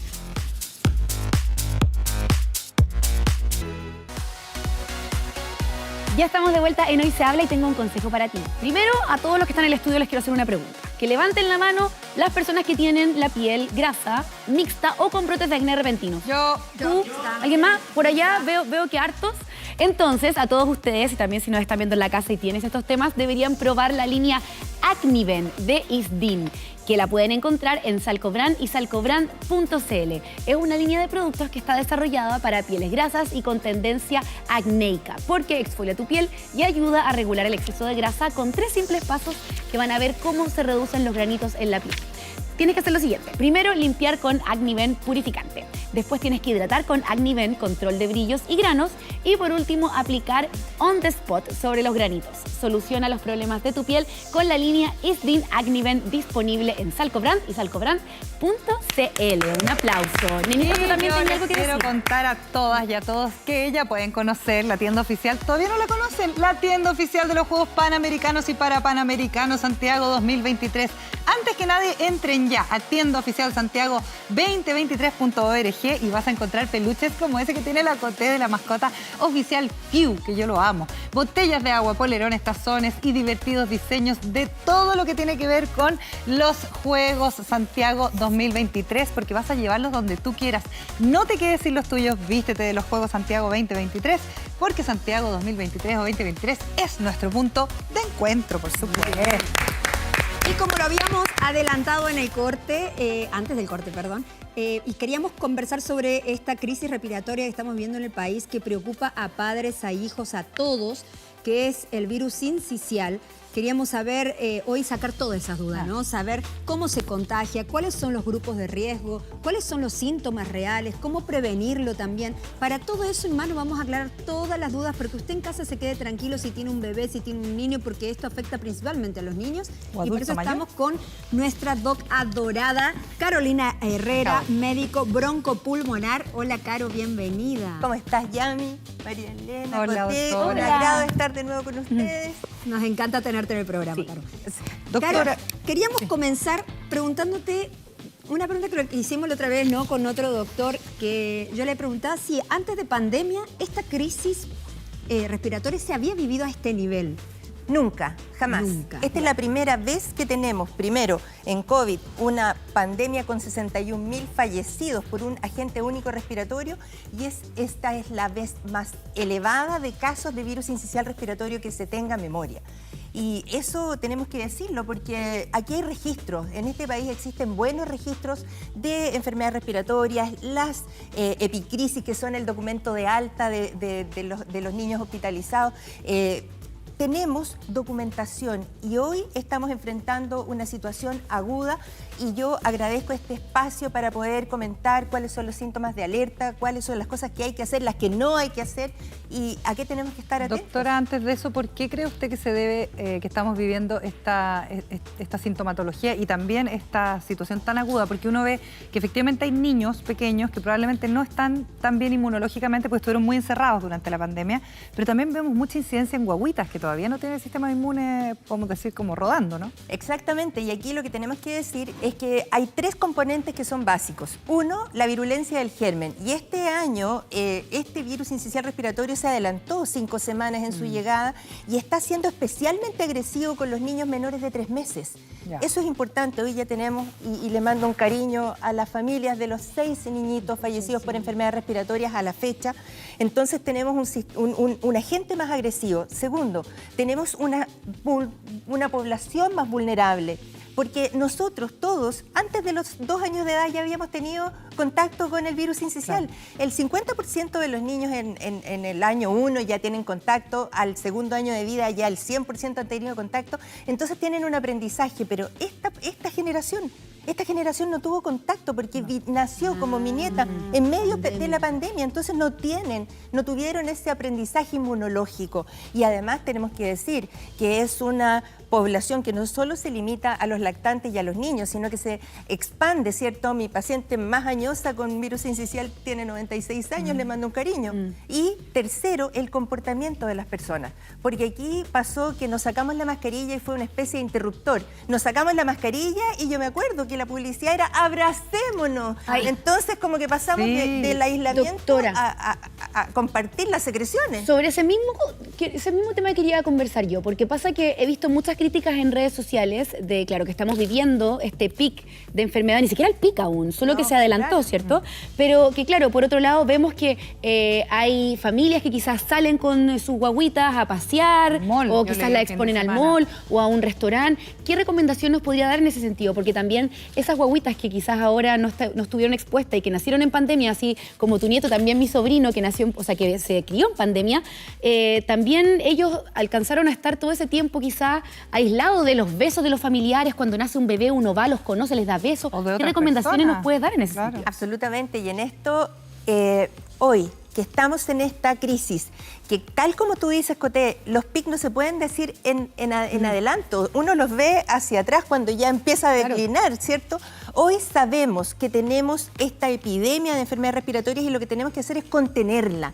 Ya estamos de vuelta en Hoy Se Habla y tengo un consejo para ti. Primero, a todos los que están en el estudio les quiero hacer una pregunta. Que levanten la mano las personas que tienen la piel grasa, mixta o con brotes de acné repentinos. ¿Tú? ¿Alguien más? Por allá veo que hartos. Entonces, a todos ustedes, y también si nos están viendo en la casa y tienes estos temas, deberían probar la línea Acniven de Isdin, que la pueden encontrar en Salcobrand y salcobrand.cl. Es una línea de productos que está desarrollada para pieles grasas y con tendencia acnéica, porque exfolia tu piel y ayuda a regular el exceso de grasa con 3 simples pasos que van a ver cómo se reducen los granitos en la piel. Tienes que hacer lo siguiente. Primero, limpiar con Acniven purificante. Después tienes que hidratar con Acniven control de brillos y granos. Y por último, aplicar on the spot sobre los granitos. Soluciona los problemas de tu piel con la línea Isdin Acniven disponible en Salcobrand y salcobrand.cl. Un aplauso. Nenita, tú también tenías algo que decir. Quiero contar a todas y a todos que ya pueden conocer la tienda oficial. ¿Todavía no la conocen? La tienda oficial de los Juegos Panamericanos y Parapanamericanos Santiago 2023. Antes que nadie, entren ya a tienda oficial Santiago 2023.org y vas a encontrar peluches como ese que tiene la Coté de la mascota oficial Pew, que yo lo amo. Botellas de agua, polerones, tazones y divertidos diseños de todo lo que tiene que ver con los Juegos Santiago 2023, porque vas a llevarlos donde tú quieras. No te quedes sin los tuyos, vístete de los Juegos Santiago 2023, porque Santiago 2023 o 2023 es nuestro punto de encuentro, por supuesto. Y como lo habíamos adelantado en el corte, antes del corte, perdón, y queríamos conversar sobre esta crisis respiratoria que estamos viendo en el país, que preocupa a padres, a hijos, a todos, que es el virus sincicial. Queríamos saber, hoy sacar todas esas dudas, ¿no? Saber cómo se contagia, cuáles son los grupos de riesgo, cuáles son los síntomas reales, cómo prevenirlo también. Para todo eso, hermano, vamos a aclarar todas las dudas para que usted en casa se quede tranquilo si tiene un bebé, si tiene un niño, porque esto afecta principalmente a los niños. Y por eso estamos con nuestra doc adorada, Carolina Herrera, médico broncopulmonar. Hola, Caro, bienvenida. ¿Cómo estás, Yami? María Elena, Hola, Coté, doctora. un agrado estar de nuevo con ustedes. Nos encanta tenerte en el programa, Caro. Doctora, Caro, queríamos comenzar preguntándote una pregunta que hicimos la otra vez, ¿no? Con otro doctor, que yo le preguntaba si antes de pandemia esta crisis respiratoria se había vivido a este nivel. Nunca, jamás. Nunca. Esta es la primera vez que tenemos, primero, en COVID, una pandemia con 61.000 fallecidos por un agente único respiratorio, y esta es la vez más elevada de casos de virus sincicial respiratorio que se tenga memoria. Y eso tenemos que decirlo porque aquí hay registros. En este país existen buenos registros de enfermedades respiratorias, las epicrisis, que son el documento de alta de los niños hospitalizados. Tenemos documentación y hoy estamos enfrentando una situación aguda, y yo agradezco este espacio para poder comentar cuáles son los síntomas de alerta, cuáles son las cosas que hay que hacer, las que no hay que hacer y a qué tenemos que estar atentos. doctora, antes de eso, ¿por qué cree usted que se debe que estamos viviendo esta sintomatología y también esta situación tan aguda? Porque uno ve que efectivamente hay niños pequeños que probablemente no están tan bien inmunológicamente porque estuvieron muy encerrados durante la pandemia, pero también vemos mucha incidencia en guaguitas que todavía no tiene el sistema inmune, podemos decir, como rodando, ¿no? Exactamente, y aquí lo que tenemos que decir es que hay 3 componentes que son básicos. Uno, la virulencia del germen. Y este año, este virus sincicial respiratorio se adelantó 5 semanas en su llegada y está siendo especialmente agresivo con los niños menores de 3 meses. Ya. Eso es importante. Hoy ya tenemos, y le mando un cariño a las familias de los 6 niñitos fallecidos por enfermedades respiratorias a la fecha. Entonces tenemos un agente más agresivo. Segundo, tenemos una población más vulnerable, porque nosotros todos, antes de los 2 años de edad, ya habíamos tenido contacto con el virus sincicial. Claro. El 50% de los niños en el año 1 ya tienen contacto, al segundo año de vida ya el 100% han tenido contacto, entonces tienen un aprendizaje, pero esta generación no tuvo contacto porque nació como mi nieta en medio de la pandemia, entonces no tuvieron ese aprendizaje inmunológico. Y además tenemos que decir que es una población que no solo se limita a los lactantes y a los niños, sino que se expande, ¿cierto? Mi paciente más añosa con virus sincicial tiene 96 años, le mando un cariño. Y tercero, el comportamiento de las personas, porque aquí pasó que nos sacamos la mascarilla y fue una especie de interruptor. Nos sacamos la mascarilla y yo me acuerdo que la publicidad era abracémonos. Ay. Entonces como que pasamos del aislamiento a compartir las secreciones. Sobre ese mismo tema quería conversar yo, porque pasa que he visto muchas críticas en redes sociales de, claro, que estamos viviendo este pic de enfermedad, ni siquiera el pic aún, solo que se adelantó, claro, ¿cierto? Pero que, claro, por otro lado vemos que hay familias que quizás salen con sus guaguitas a pasear, o quizás la exponen al mall o a un restaurante. ¿Qué recomendación nos podría dar en ese sentido? Porque también esas guaguitas que quizás ahora no estuvieron expuestas y que nacieron en pandemia, así como tu nieto, también mi sobrino, que nació, o sea, que se crió en pandemia, también ellos alcanzaron a estar todo ese tiempo quizás aislados de los besos de los familiares. Cuando nace un bebé uno va, los conoce, les da besos. ¿Qué recomendaciones nos puedes dar en ese sentido? Absolutamente, y en esto, hoy que estamos en esta crisis, que tal como tú dices, Coté, los pics no se pueden decir en adelanto, uno los ve hacia atrás cuando ya empieza a declinar, claro, ¿cierto? Hoy sabemos que tenemos esta epidemia de enfermedades respiratorias y lo que tenemos que hacer es contenerla,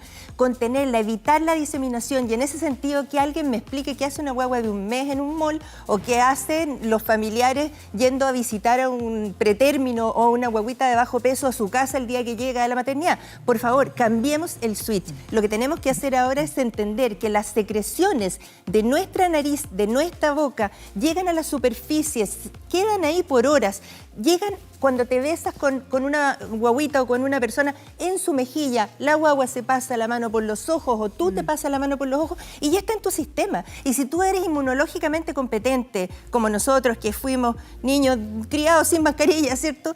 evitar la diseminación, y en ese sentido que alguien me explique qué hace una guagua de 1 mes en un mall o qué hacen los familiares yendo a visitar a un pretérmino o una guaguita de bajo peso a su casa el día que llega de la maternidad. Por favor, cambiemos el switch. Lo que tenemos que hacer ahora es entender que las secreciones de nuestra nariz, de nuestra boca, llegan a las superficies, quedan ahí por horas, llegan cuando te besas con una guaguita o con una persona en su mejilla, la guagua se pasa la mano por los ojos o tú te pasas la mano por los ojos y ya está en tu sistema. Y si tú eres inmunológicamente competente, como nosotros que fuimos niños criados sin mascarilla, ¿cierto?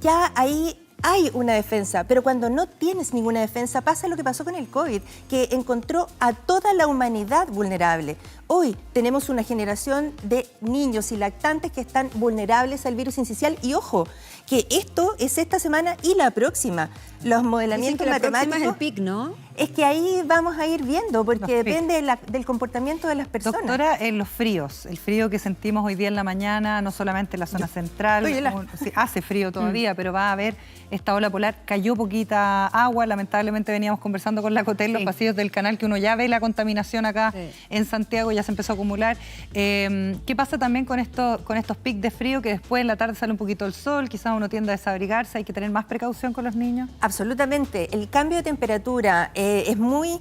Ya ahí hay una defensa, pero cuando no tienes ninguna defensa pasa lo que pasó con el COVID, que encontró a toda la humanidad vulnerable. Hoy tenemos una generación de niños y lactantes que están vulnerables al virus sincicial y ojo, que esto es esta semana y la próxima. Los modelamientos matemáticos... es el pic, ¿no? Es que ahí vamos a ir viendo, porque depende del comportamiento de las personas. Doctora, en los fríos, el frío que sentimos hoy día en la mañana, no solamente en la zona central, sí, hace frío todavía, pero va a haber esta ola polar, cayó poquita agua, lamentablemente veníamos conversando con la Coté en los pasillos del canal, que uno ya ve la contaminación acá en Santiago, ya se empezó a acumular. ¿Qué pasa también con estos pics de frío, que después en la tarde sale un poquito el sol, quizás uno tiende a desabrigarse, hay que tener más precaución con los niños? Absolutamente, el cambio de temperatura es muy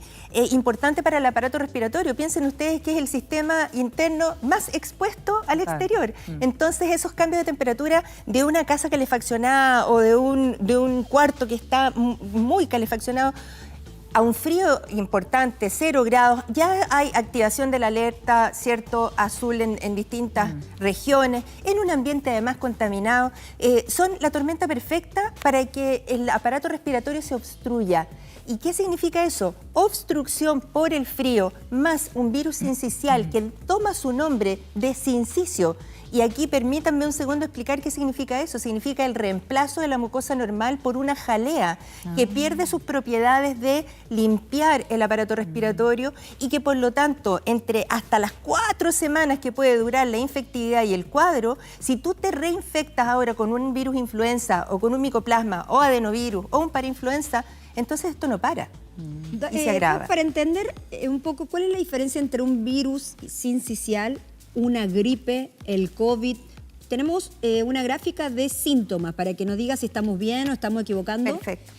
importante para el aparato respiratorio. Piensen ustedes que es el sistema interno más expuesto al exterior. Entonces esos cambios de temperatura de una casa calefaccionada o de un cuarto que está muy calefaccionado a un frío importante, 0 grados, ya hay activación de la alerta, ¿cierto?, azul en distintas regiones, en un ambiente además contaminado. Son la tormenta perfecta para que el aparato respiratorio se obstruya. ¿Y qué significa eso? Obstrucción por el frío más un virus sincicial que toma su nombre de sincicio. Y aquí permítanme un segundo explicar qué significa eso. Significa el reemplazo de la mucosa normal por una jalea que pierde sus propiedades de limpiar el aparato respiratorio y que por lo tanto entre hasta las 4 semanas que puede durar la infectividad y el cuadro, si tú te reinfectas ahora con un virus influenza o con un micoplasma o adenovirus o un parainfluenza, entonces esto no para. y se agrava. Para entender un poco cuál es la diferencia entre un virus sincicial, una gripe, el COVID. Tenemos una gráfica de síntomas para que nos diga si estamos bien o estamos equivocando. Perfecto.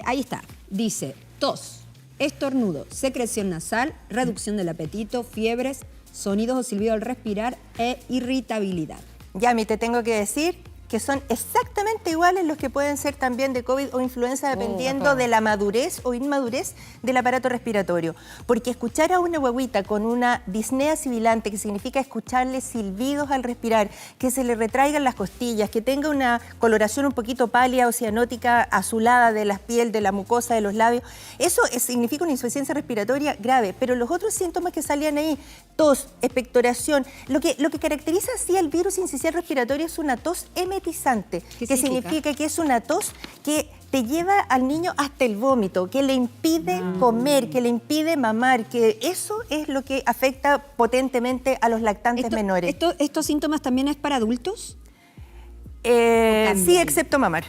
Ahí está. Dice tos, estornudo, secreción nasal, reducción del apetito, fiebres, sonidos o silbido al respirar e irritabilidad. Yami, te tengo que decir que son exactamente iguales los que pueden ser también de COVID o influenza, dependiendo de la madurez o inmadurez del aparato respiratorio. Porque escuchar a una guagüita con una disnea sibilante, que significa escucharle silbidos al respirar, que se le retraigan las costillas, que tenga una coloración un poquito pálida o cianótica, azulada de la piel, de la mucosa, de los labios, eso significa una insuficiencia respiratoria grave. Pero los otros síntomas que salían ahí, tos, expectoración, lo que caracteriza así al virus sincicial respiratorio es una tos emetizante, que significa que es una tos que te lleva al niño hasta el vómito, que le impide comer, que le impide mamar, que eso es lo que afecta potentemente a los lactantes menores. ¿Estos síntomas también es para adultos? Sí, excepto mamar.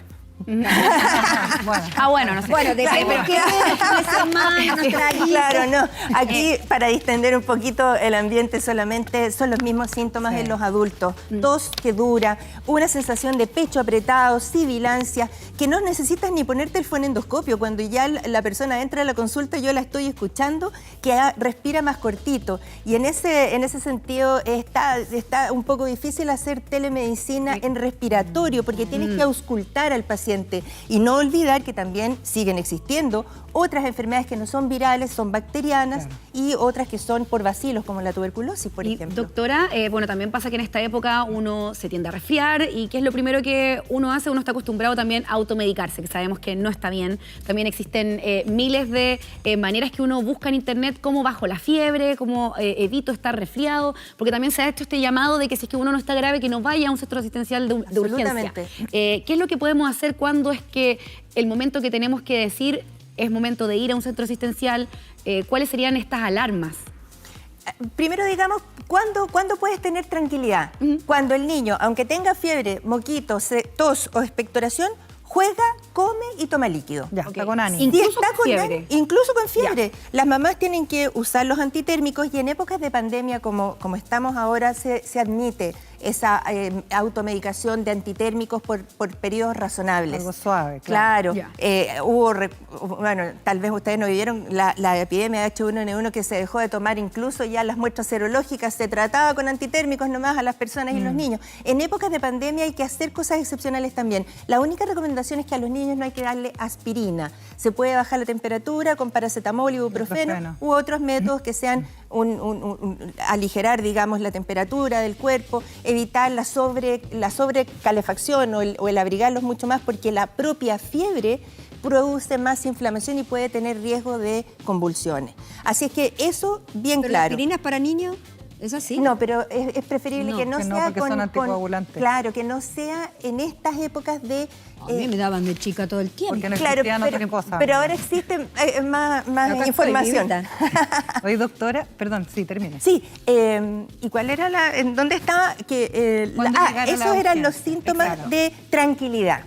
Bueno, no sé. Bueno, depende de qué semana nos trajiste. Claro, no. Aquí, para distender un poquito el ambiente, solamente son los mismos síntomas en los adultos. Tos que dura, una sensación de pecho apretado, sibilancia, que no necesitas ni ponerte el fonendoscopio. Cuando ya la persona entra a la consulta, yo la estoy escuchando, que respira más cortito. Y en ese sentido está un poco difícil hacer telemedicina en respiratorio, porque tienes que auscultar al paciente. Y no olvidar que también siguen existiendo otras enfermedades que no son virales, son bacterianas, y otras que son por bacilos, como la tuberculosis, por ejemplo. Doctora, bueno, también pasa que en esta época uno se tiende a resfriar, y ¿qué es lo primero que uno hace? Uno está acostumbrado también a automedicarse, que sabemos que no está bien. También existen miles de maneras que uno busca en internet, cómo bajo la fiebre, cómo evito estar resfriado, porque también se ha hecho este llamado de que si es que uno no está grave, que no vaya a un centro asistencial de urgencia. ¿Qué es lo que podemos hacer cuando es que el momento que tenemos que decir es momento de ir a un centro asistencial? ¿Cuáles serían estas alarmas? Primero, digamos, ¿cuándo puedes tener tranquilidad? Cuando el niño, aunque tenga fiebre, moquito, tos o expectoración, juega, come y toma líquido. Ya, está con ánimo. Incluso con fiebre. Incluso con fiebre. Ya. Las mamás tienen que usar los antitérmicos, y en épocas de pandemia como estamos ahora se admite esa automedicación de antitérmicos por periodos razonables. Algo suave, claro. Bueno, tal vez ustedes no vivieron la epidemia de H1N1, que se dejó de tomar incluso ya las muestras serológicas, se trataba con antitérmicos nomás a las personas y los niños. En épocas de pandemia hay que hacer cosas excepcionales también. La única recomendación es que a los niños no hay que darle aspirina. Se puede bajar la temperatura con paracetamol, ibuprofeno u otros métodos que sean aligerar, digamos, la temperatura del cuerpo, evitar la sobrecalefacción o el abrigarlos mucho más, porque la propia fiebre produce más inflamación y puede tener riesgo de convulsiones. Así es que eso bien ¿Pero claro. ¿Las aspirinas para niños? ¿Es así? No, pero es preferible que no sea porque son anticoagulantes. Claro, que no sea en estas épocas de... A mí me daban de chica todo el tiempo. Porque no existían otras cosas. Pero ahora existe más información. Oye, doctora, perdón, sí, termine. Sí, ¿y cuál era en dónde estaba? Esos eran los síntomas de tranquilidad.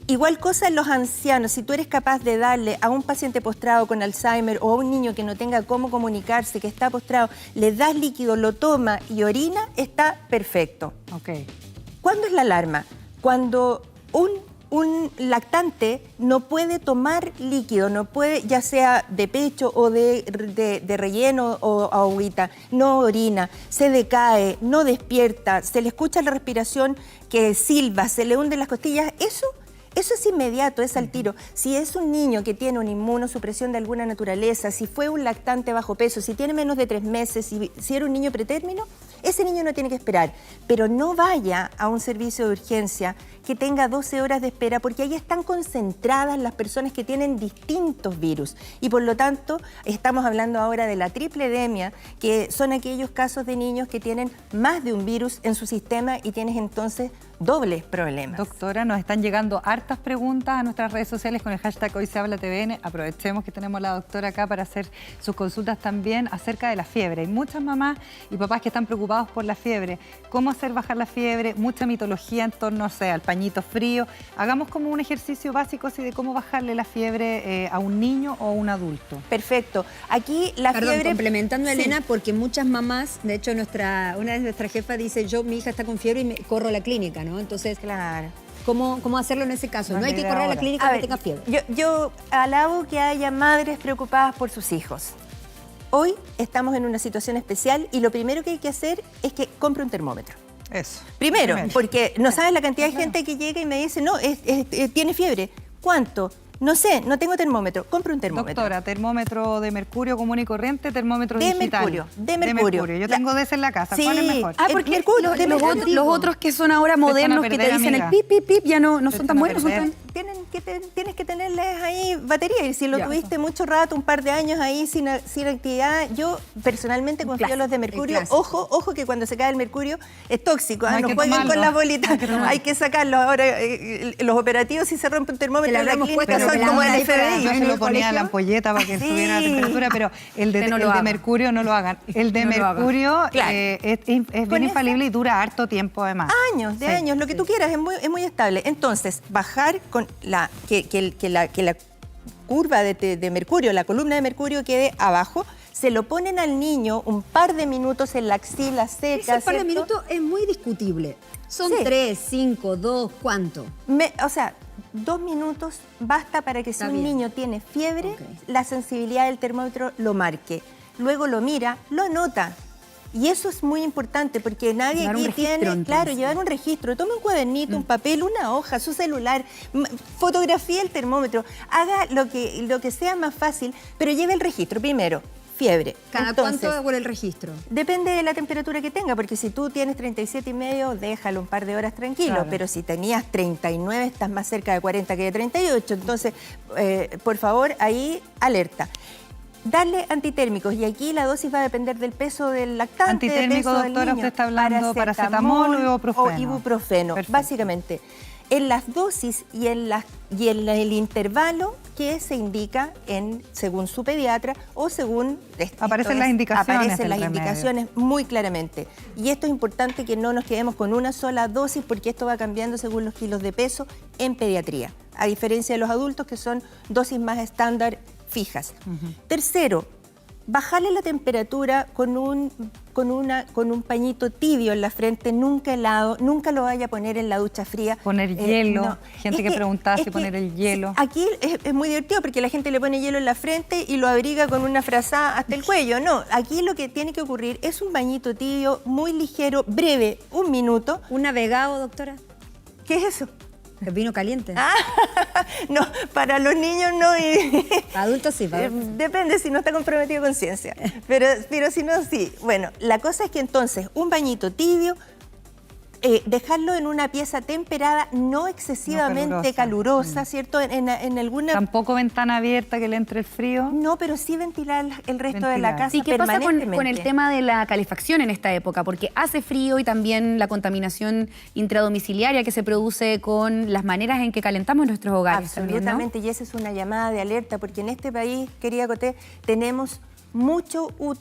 Igual cosa en los ancianos. Si tú eres capaz de darle a un paciente postrado con Alzheimer o a un niño que no tenga cómo comunicarse, que está postrado, le das líquido, lo toma y orina, está perfecto. Ok. ¿Cuándo es la alarma? Cuando un lactante no puede tomar líquido, no puede, ya sea de pecho o de relleno o agüita, no orina, se decae, no despierta, se le escucha la respiración que silba, se le hunden las costillas, eso es inmediato, es al tiro. Si es un niño que tiene una inmunosupresión de alguna naturaleza, si fue un lactante bajo peso, si tiene menos de 3 meses, si era un niño pretérmino, ese niño no tiene que esperar. Pero no vaya a un servicio de urgencia que tenga 12 horas de espera, porque ahí están concentradas las personas que tienen distintos virus. Y por lo tanto, estamos hablando ahora de la tripledemia, que son aquellos casos de niños que tienen más de un virus en su sistema, y tienes entonces dobles problemas. Doctora, nos están llegando hartas preguntas a nuestras redes sociales con el hashtag Hoy Se Habla TVN. Aprovechemos que tenemos a la doctora acá para hacer sus consultas también acerca de la fiebre. Hay muchas mamás y papás que están preocupados por la fiebre. ¿Cómo hacer bajar la fiebre? Mucha mitología en torno, al pañito frío. Hagamos como un ejercicio básico así de cómo bajarle la fiebre a un niño o a un adulto. Perfecto. Aquí la Perdón, fiebre... complementando a Sí. Elena, porque muchas mamás, de hecho una de nuestras jefas dice, mi hija está con fiebre y me corro a la clínica, ¿no? Entonces, Claro. ¿cómo hacerlo en ese caso? No No hay es que de correr a la ahora. clínica A que ver, tenga fiebre. yo alabo que haya madres preocupadas por sus hijos. Hoy estamos en una situación especial y lo primero que hay que hacer es que compre un termómetro. Eso. Primero, porque no sabes la cantidad de gente que llega y me dice, no, tiene fiebre. ¿Cuánto? No sé, no tengo termómetro. Compre un termómetro. Doctora, termómetro de mercurio común y corriente, termómetro De digital. mercurio, de mercurio. Yo tengo de ese en la casa. Sí. ¿Cuál es mejor? Ah, porque mercurio, de mercurio. los otros que son ahora modernos, que te perder, dicen amiga. el pip, pip, pip, ya no son tan van a buenos. Son perder. tan... Tienes que tenerles ahí batería. Y si lo Ya. tuviste mucho rato, un par de años ahí sin actividad, yo personalmente confío en los de mercurio. clásico. Ojo que cuando se cae el mercurio es tóxico. No hay No que jueguen tomarlo. con las bolitas. Hay que tomarlo. Hay que sacarlo. Ahora, los operativos, si se rompe un termómetro Que en le la habremos clínica, puesto son la como el lámpara ahí para- FBI. Yo en se el lo ponía a la colegio. ampolleta para que Sí. subiera la temperatura, pero el de, Usted no lo el de haga. mercurio no lo hagan. El de No lo haga. mercurio Claro. es Con bien esa- infalible y dura harto tiempo además. Años, de Sí, años, lo que tú quieras, es muy estable. Entonces, bajar con que la curva de mercurio, la columna de mercurio quede abajo, se lo ponen al niño un par de minutos en la axila seca. Ese par de ¿cierto? minutos es muy discutible. Son Sí. 3, 5, 2, ¿cuánto? O sea, 2 minutos basta para que si Está un bien. niño tiene fiebre, Ok. la sensibilidad del termómetro lo marque. Luego lo mira, lo anota. Y eso es muy importante porque nadie Llevar un aquí registro, tiene, entonces. claro, llevar un registro. Tome un cuadernito, un papel, una hoja, su celular, fotografía el termómetro, haga lo que sea más fácil, pero lleve el registro primero. Fiebre. ¿Cada Entonces, cuánto hago el registro? depende de la temperatura que tenga, porque si tú tienes 37,5, déjalo un par de horas tranquilo, Claro. pero si tenías 39, estás más cerca de 40 que de 38, entonces, por favor, ahí alerta. Darle antitérmicos, y aquí la dosis va a depender del peso del lactante, Antitérmico, del peso del doctora, niño. usted está hablando paracetamol o ibuprofeno. O ibuprofeno, Perfecto. básicamente. En las dosis y en el intervalo que se indica según su pediatra o según... Aparecen las indicaciones Aparecen del las remedio. indicaciones muy claramente. Y esto es importante que no nos quedemos con una sola dosis porque esto va cambiando según los kilos de peso en pediatría, a diferencia de los adultos que son dosis más estándar fijas. Tercero, bajarle la temperatura con un pañito tibio en la frente, nunca helado, nunca lo vaya a poner en la ducha fría. Poner hielo, no. gente Es que preguntaba es si poner el hielo. Aquí es muy divertido porque la gente le pone hielo en la frente y lo abriga con una frazada hasta el cuello. No, aquí lo que tiene que ocurrir es un bañito tibio, muy ligero, breve, 1 minuto. ¿Un navegado, doctora? ¿Qué es eso? ¿El vino caliente? No, para los niños no. Adultos sí, para Depende si no está comprometido con ciencia. Pero si no, sí. Bueno, la cosa es que entonces un bañito tibio, dejarlo en una pieza temperada, no excesivamente calurosa, ¿cierto? En alguna... Tampoco ventana abierta que le entre el frío. No, pero sí ventilar el resto de la Ventilar. casa Sí, ¿qué pasa con el permanentemente. tema de la calefacción en esta época? Porque hace frío y también la contaminación intradomiciliaria que se produce con las maneras en que calentamos nuestros hogares. también, ¿no? Absolutamente, y esa es una llamada de alerta, porque en este país, querida Coté, tenemos mucha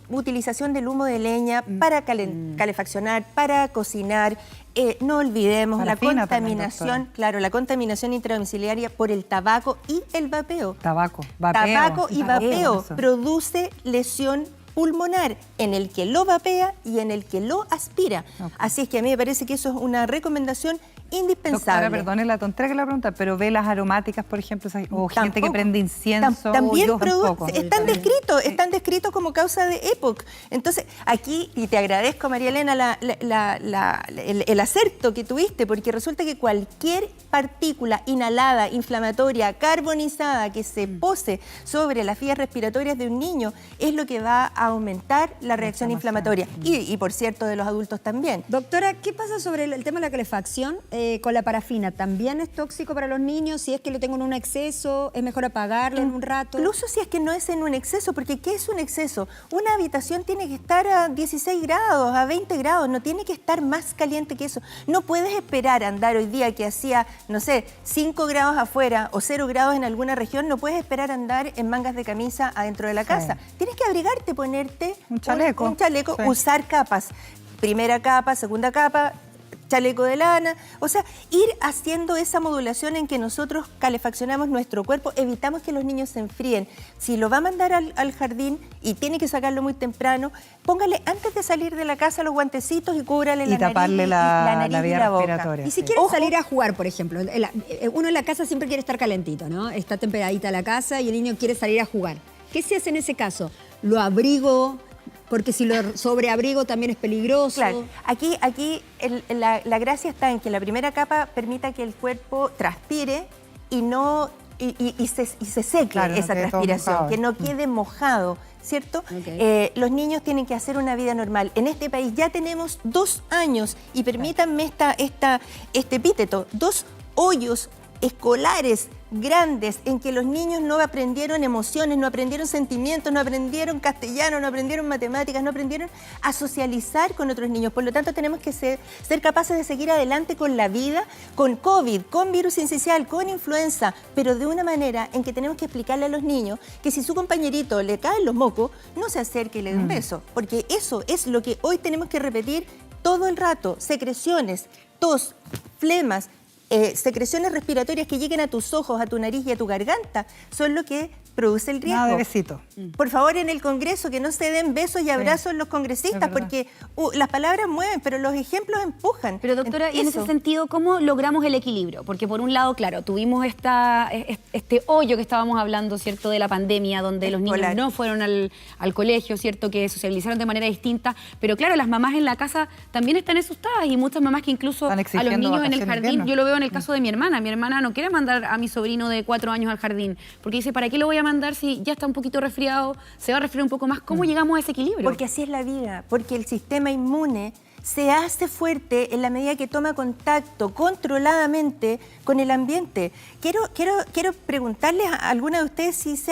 utilización del humo de leña para calefaccionar, para cocinar. No olvidemos la Parafina también, contaminación, doctora. claro, la contaminación intradomiciliaria por el tabaco y el vapeo. Tabaco, vapeo. Tabaco y vapeo Eso. produce lesión pulmonar en el que lo vapea y en el que lo aspira. Ok. Así es que a mí me parece que eso es una recomendación indispensable. Doctora, perdone la tontera que la pregunta, pero velas aromáticas, por ejemplo, o gente que Tampoco. prende incienso. También yo tampoco. están descritos como causa de EPOC. Entonces, aquí, y te agradezco, María Elena, el acerto que tuviste, porque resulta que cualquier partícula inhalada, inflamatoria, carbonizada que se pose sobre las vías respiratorias de un niño es lo que va a aumentar la reacción inflamatoria. Y por cierto, de los adultos también. Doctora, ¿qué pasa sobre el tema de la calefacción? con la parafina, ¿también es tóxico para los niños? Si es que lo tengo en un exceso, ¿es mejor apagarlo en un rato? Incluso si es que no es en un exceso, porque ¿qué es un exceso? Una habitación tiene que estar a 16 grados, a 20 grados, no tiene que estar más caliente que eso. No puedes esperar andar hoy día que hacía, no sé, 5 grados afuera o 0 grados en alguna región, no puedes esperar andar en mangas de camisa adentro de la casa. Tienes que abrigarte, ponerte un chaleco, sí. Usar capas. Primera capa, segunda capa, chaleco de lana, o sea, ir haciendo esa modulación en que nosotros calefaccionamos nuestro cuerpo, evitamos que los niños se enfríen. Si lo va a mandar al jardín y tiene que sacarlo muy temprano, póngale antes de salir de la casa los guantecitos y cúbrale la taparle nariz la vía y la boca. respiratoria. Y si quieren salir a jugar, por ejemplo, uno en la casa siempre quiere estar calentito, ¿no? Está temperadita la casa y el niño quiere salir a jugar. ¿Qué se hace en ese caso? ¿Lo abrigo? Porque si lo sobreabrigo también es peligroso. Claro, aquí la gracia está en que la primera capa permita que el cuerpo transpire y no y se seque, claro, esa transpiración, que no quede mojado, ¿cierto? Okay. Los niños tienen que hacer una vida normal. En este país ya tenemos 2 años, y permítanme este epíteto, 2 hoyos escolares grandes en que los niños no aprendieron emociones, no aprendieron sentimientos, no aprendieron castellano, no aprendieron matemáticas, no aprendieron a socializar con otros niños. Por lo tanto, tenemos que ser capaces de seguir adelante con la vida, con COVID, con virus sincicial, con influenza, pero de una manera en que tenemos que explicarle a los niños que si su compañerito le caen los mocos, no se acerque y le dé un beso, porque eso es lo que hoy tenemos que repetir todo el rato. Secreciones, tos, flemas, secreciones respiratorias que lleguen a tus ojos, a tu nariz y a tu garganta, son lo que produce el riesgo. Nada de besito. Por favor, en el Congreso, que no se den besos y abrazos los congresistas, porque las palabras mueven, pero los ejemplos empujan. Pero doctora, y en ese sentido, ¿cómo logramos el equilibrio? Porque por un lado, claro, tuvimos este hoyo que estábamos hablando, ¿cierto?, de la pandemia, donde los niños no fueron al colegio, ¿cierto?, que socializaron de manera distinta, pero claro, las mamás en la casa también están asustadas, y muchas mamás que incluso a los niños en el jardín, yo lo veo en el caso de mi hermana no quiere mandar a mi sobrino de 4 años al jardín, porque dice, ¿para qué lo voy a mandar si ya está un poquito resfriado, se va a resfriar un poco más? ¿Cómo llegamos a ese equilibrio? Porque así es la vida, porque el sistema inmune se hace fuerte en la medida que toma contacto controladamente con el ambiente. Quiero preguntarles a alguna de ustedes si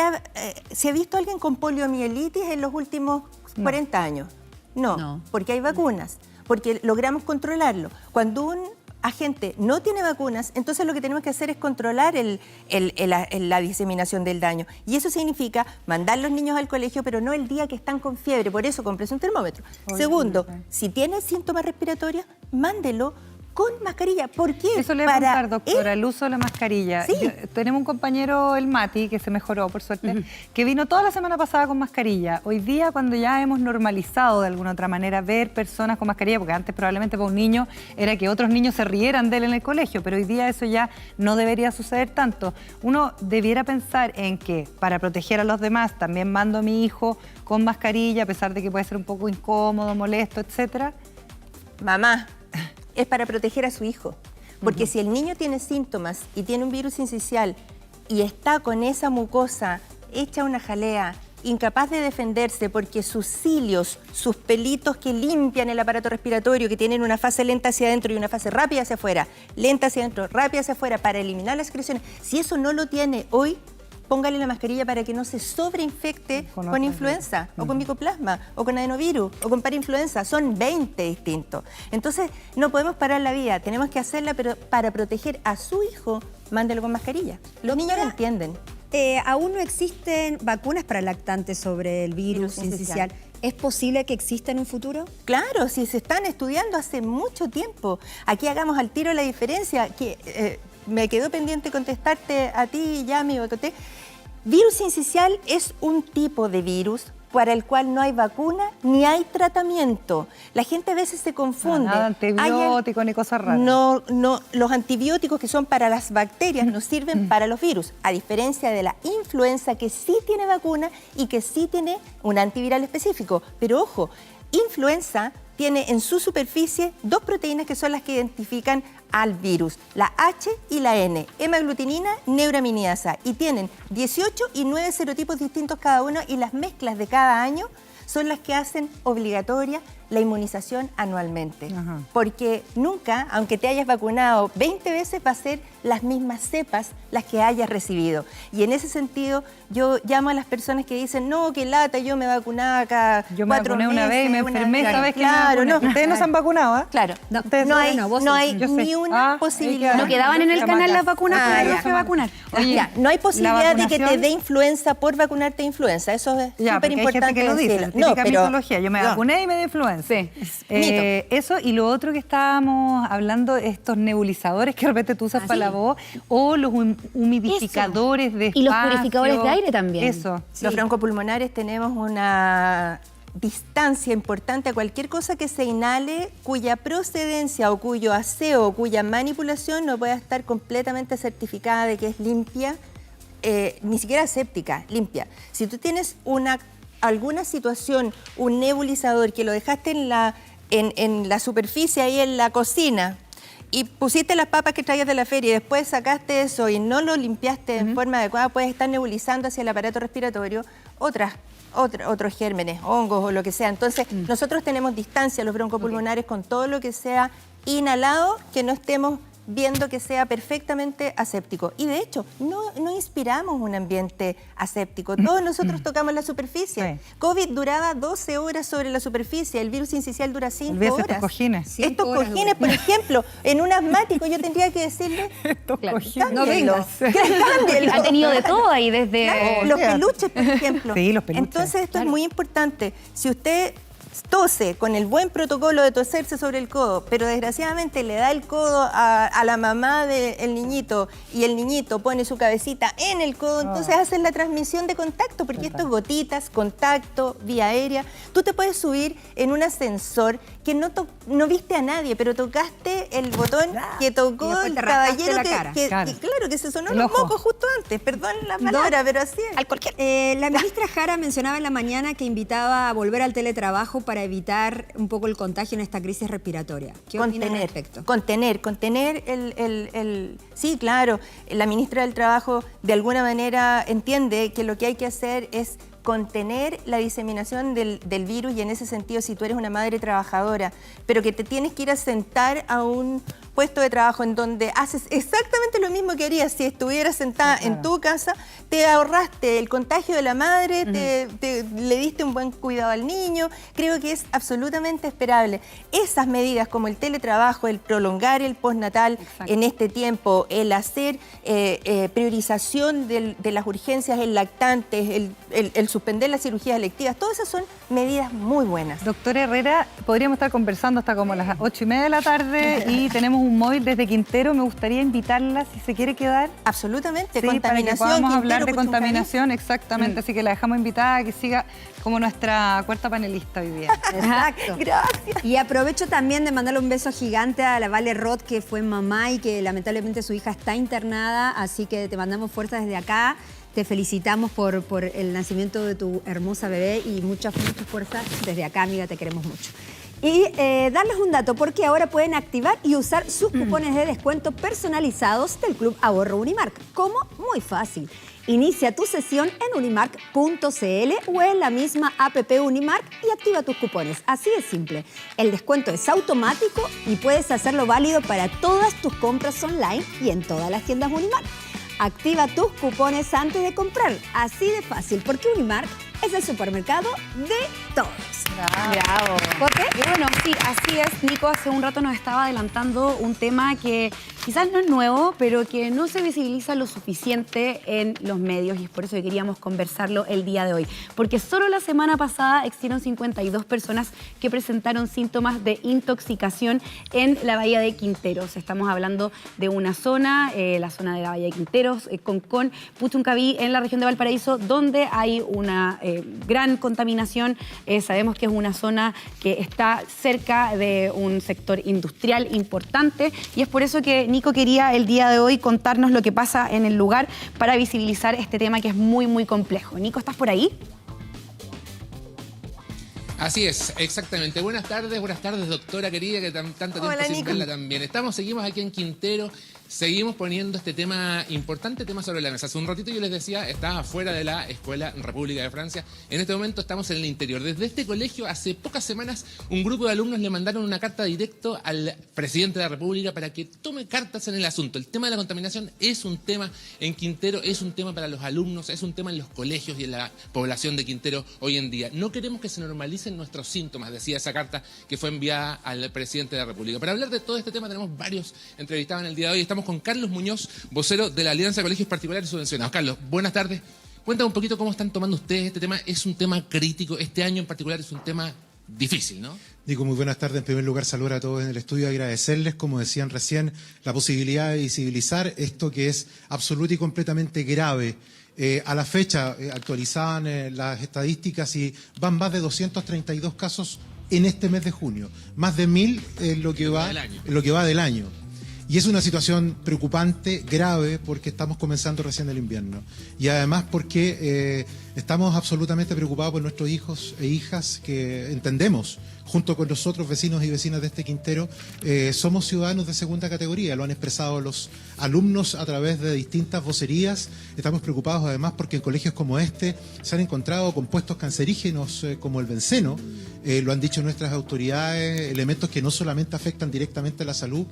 ha visto a alguien con poliomielitis en los últimos 40 años. No, porque hay vacunas, porque logramos controlarlo. Cuando un agente no tiene vacunas, entonces lo que tenemos que hacer es controlar la diseminación del daño. Y eso significa mandar a los niños al colegio, pero no el día que están con fiebre. Por eso, cómprese un termómetro. Segundo, si tiene síntomas respiratorios, mándelo con mascarilla. ¿Por qué? Eso le voy a preguntar, doctora, el uso de la mascarilla. Sí. Tenemos un compañero, el Mati, que se mejoró, por suerte, que vino toda la semana pasada con mascarilla. Hoy día, cuando ya hemos normalizado de alguna otra manera ver personas con mascarilla, porque antes probablemente para un niño era que otros niños se rieran de él en el colegio, pero hoy día eso ya no debería suceder tanto. Uno debiera pensar en que para proteger a los demás también mando a mi hijo con mascarilla, a pesar de que puede ser un poco incómodo, molesto, etcétera. Mamá, es para proteger a su hijo. Porque si el niño tiene síntomas y tiene un virus sincicial y está con esa mucosa hecha una jalea, incapaz de defenderse porque sus cilios, sus pelitos que limpian el aparato respiratorio, que tienen una fase lenta hacia adentro y una fase rápida hacia afuera, lenta hacia adentro, rápida hacia afuera, para eliminar las secreciones, si eso no lo tiene hoy, póngale la mascarilla para que no se sobreinfecte con influenza, o con micoplasma, o con adenovirus, o con parainfluenza. Son 20 distintos. Entonces, no podemos parar la vida, tenemos que hacerla, pero para proteger a su hijo, mándelo con mascarilla. Los niños lo entienden. Aún no existen vacunas para lactantes sobre el virus sincicial. ¿Es posible que exista en un futuro? Claro, si se están estudiando hace mucho tiempo. Aquí hagamos al tiro la diferencia, que me quedó pendiente contestarte a ti, Yami, Bocoté. Virus sincicial es un tipo de virus para el cual no hay vacuna ni hay tratamiento. La gente a veces se confunde. Nada antibióticos ni cosas raras. No, los antibióticos que son para las bacterias no sirven para los virus, a diferencia de la influenza, que sí tiene vacuna y que sí tiene un antiviral específico. Pero ojo, influenza tiene en su superficie 2 proteínas que son las que identifican al virus, la H y la N, hemaglutinina, neuraminidasa, y tienen 18 y 9 serotipos distintos cada uno, y las mezclas de cada año son las que hacen obligatoria la inmunización anualmente. Ajá. Porque nunca, aunque te hayas vacunado 20 veces, va a ser las mismas cepas las que hayas recibido. Y en ese sentido, yo llamo a las personas que dicen, no, qué lata, yo me vacunaba cada Yo me 4 vacuné meses. una vez y me enfermé esa vez que me Claro, vacuné. no. Ustedes no se han vacunado, ¿ah? Claro, No, Ustedes no son- hay, bueno, vos no sí. hay Yo sé. ni una Ah, posibilidad. No quedaban en el canal las vacunas, Ah, pero ya. no fue vacunar. Oye, Ya, no hay posibilidad de que te vacunación- dé influenza por vacunarte de influenza. Eso es Ya, súper porque hay gente importante que lo dice, decirlo. la típica mitología. Yo me no. vacuné y me dio influenza. Sí. Eso, y lo otro que estábamos hablando, estos nebulizadores que de repente tú usas para la voz, o los humidificadores de Y los espacio. purificadores de aire también. Eso. Los broncopulmonares tenemos una distancia importante a cualquier cosa que se inhale cuya procedencia o cuyo aseo o cuya manipulación no pueda estar completamente certificada de que es limpia, ni siquiera aséptica, limpia. Si tú tienes alguna situación, un nebulizador que lo dejaste en la superficie ahí en la cocina y pusiste las papas que traías de la feria y después sacaste eso y no lo limpiaste en forma adecuada, puedes estar nebulizando hacia el aparato respiratorio otros gérmenes, hongos o lo que sea. Entonces, nosotros tenemos distancia, los broncopulmonares, con todo lo que sea inhalado, que no estemos viendo que sea perfectamente aséptico. Y de hecho, no inspiramos un ambiente aséptico. Todos nosotros tocamos la superficie. Sí. COVID duraba 12 horas sobre la superficie, el virus incisional dura 5 Olvídese horas. estos cojines. 5 Estos horas cojines, por ejemplo, en un asmático yo tendría que decirle, Estos Claro. cojines. No vengas. cámbielo. Ha tenido de todo ahí, desde... Claro, los peluches, por ejemplo. Sí, los peluches. Entonces, esto es muy importante. Si usted tose con el buen protocolo de toserse sobre el codo, pero desgraciadamente le da el codo a la mamá del niñito y el niñito pone su cabecita en el codo, entonces hacen la transmisión de contacto, porque esto es gotitas, contacto, vía aérea. Tú te puedes subir en un ascensor que no viste a nadie, pero tocaste el botón que tocó Y después el te rascaste caballero la que, cara. que- Claro. que- claro, que se sonó El los ojo. mocos justo antes, perdón la palabra, pero así es. La ministra Jara mencionaba en la mañana que invitaba a volver al teletrabajo para evitar un poco el contagio en esta crisis respiratoria. ¿Qué opina al respecto? Contener Sí, claro, la ministra del Trabajo de alguna manera entiende que lo que hay que hacer es contener la diseminación del virus, y en ese sentido, si tú eres una madre trabajadora, pero que te tienes que ir a sentar a un puesto de trabajo en donde haces exactamente lo mismo que harías si estuvieras sentada en tu casa, te ahorraste el contagio de la madre, le diste un buen cuidado al niño, creo que es absolutamente esperable. Esas medidas como el teletrabajo, el prolongar el postnatal en este tiempo, el hacer priorización de las urgencias en lactantes, el suspender las cirugías electivas, todas esas son medidas muy buenas. Doctora Herrera, podríamos estar conversando hasta como las 8:30 de la tarde y tenemos un móvil desde Quintero. Me gustaría invitarla, si se quiere quedar. Absolutamente, Sí, para que contaminación, podamos Quintero, hablar de Puchuncaví. contaminación, exactamente. Así que la dejamos invitada, que siga como nuestra cuarta panelista hoy día. Exacto. Gracias. Y aprovecho también de mandarle un beso gigante a la Vale Roth, que fue mamá y que lamentablemente su hija está internada, así que te mandamos fuerza desde acá. Te felicitamos por el nacimiento de tu hermosa bebé y muchas fuerzas desde acá, amiga, te queremos mucho. Y darles un dato, porque ahora pueden activar y usar sus cupones de descuento personalizados del Club Ahorro Unimark. ¿Cómo? Muy fácil. Inicia tu sesión en unimark.cl o en la misma app Unimark y activa tus cupones. Así de simple. El descuento es automático y puedes hacerlo válido para todas tus compras online y en todas las tiendas Unimark. Activa tus cupones antes de comprar. Así de fácil, porque Unimark es el supermercado de todos. Bravo. ¿Jote? Y bueno, sí, así es. Nico hace un rato nos estaba adelantando un tema que quizás no es nuevo, pero que no se visibiliza lo suficiente en los medios, y es por eso que queríamos conversarlo el día de hoy. Porque solo la semana pasada existieron 52 personas que presentaron síntomas de intoxicación en la Bahía de Quinteros. Estamos hablando de una zona, la zona de la Bahía de Quinteros, Concón, Puchuncaví, en la región de Valparaíso, donde hay una gran contaminación. Sabemos que es una zona que está cerca de un sector industrial importante, y es por eso que Nico quería el día de hoy contarnos lo que pasa en el lugar para visibilizar este tema que es muy, muy complejo. Nico, ¿estás por ahí? Así es, exactamente. Buenas tardes, doctora querida, que tanto Hola, tiempo sin Nico. verla también. Seguimos aquí en Quintero. Seguimos poniendo este tema, importante tema sobre la mesa. Hace un ratito yo les decía, estaba afuera de la Escuela República de Francia. En este momento estamos en el interior. Desde este colegio, hace pocas semanas, un grupo de alumnos le mandaron una carta directo al presidente de la República para que tome cartas en el asunto. El tema de la contaminación es un tema en Quintero, es un tema para los alumnos, es un tema en los colegios y en la población de Quintero hoy en día. No queremos que se normalicen nuestros síntomas, decía esa carta que fue enviada al presidente de la República. Para hablar de todo este tema tenemos varios entrevistados en el día de hoy. Estamos con Carlos Muñoz, vocero de la Alianza de Colegios Particulares Subvencionados. Carlos, buenas tardes. Cuéntame un poquito cómo están tomando ustedes este tema. Es un tema crítico, este año en particular es un tema difícil, ¿no? Nico, muy buenas tardes. En primer lugar, saludar a todos en el estudio y agradecerles, como decían recién, la posibilidad de visibilizar esto que es absoluto y completamente grave. A la fecha actualizaban las estadísticas y van más de 232 casos en este mes de junio. Más de 1000 en lo que va del año. Y es una situación preocupante, grave, porque estamos comenzando recién el invierno. Y además porque estamos absolutamente preocupados por nuestros hijos e hijas que entendemos, junto con los otros vecinos y vecinas de este Quintero, somos ciudadanos de segunda categoría. Lo han expresado los alumnos a través de distintas vocerías. Estamos preocupados además porque en colegios como este se han encontrado compuestos cancerígenos como el benceno. Lo han dicho nuestras autoridades, elementos que no solamente afectan directamente a la salud,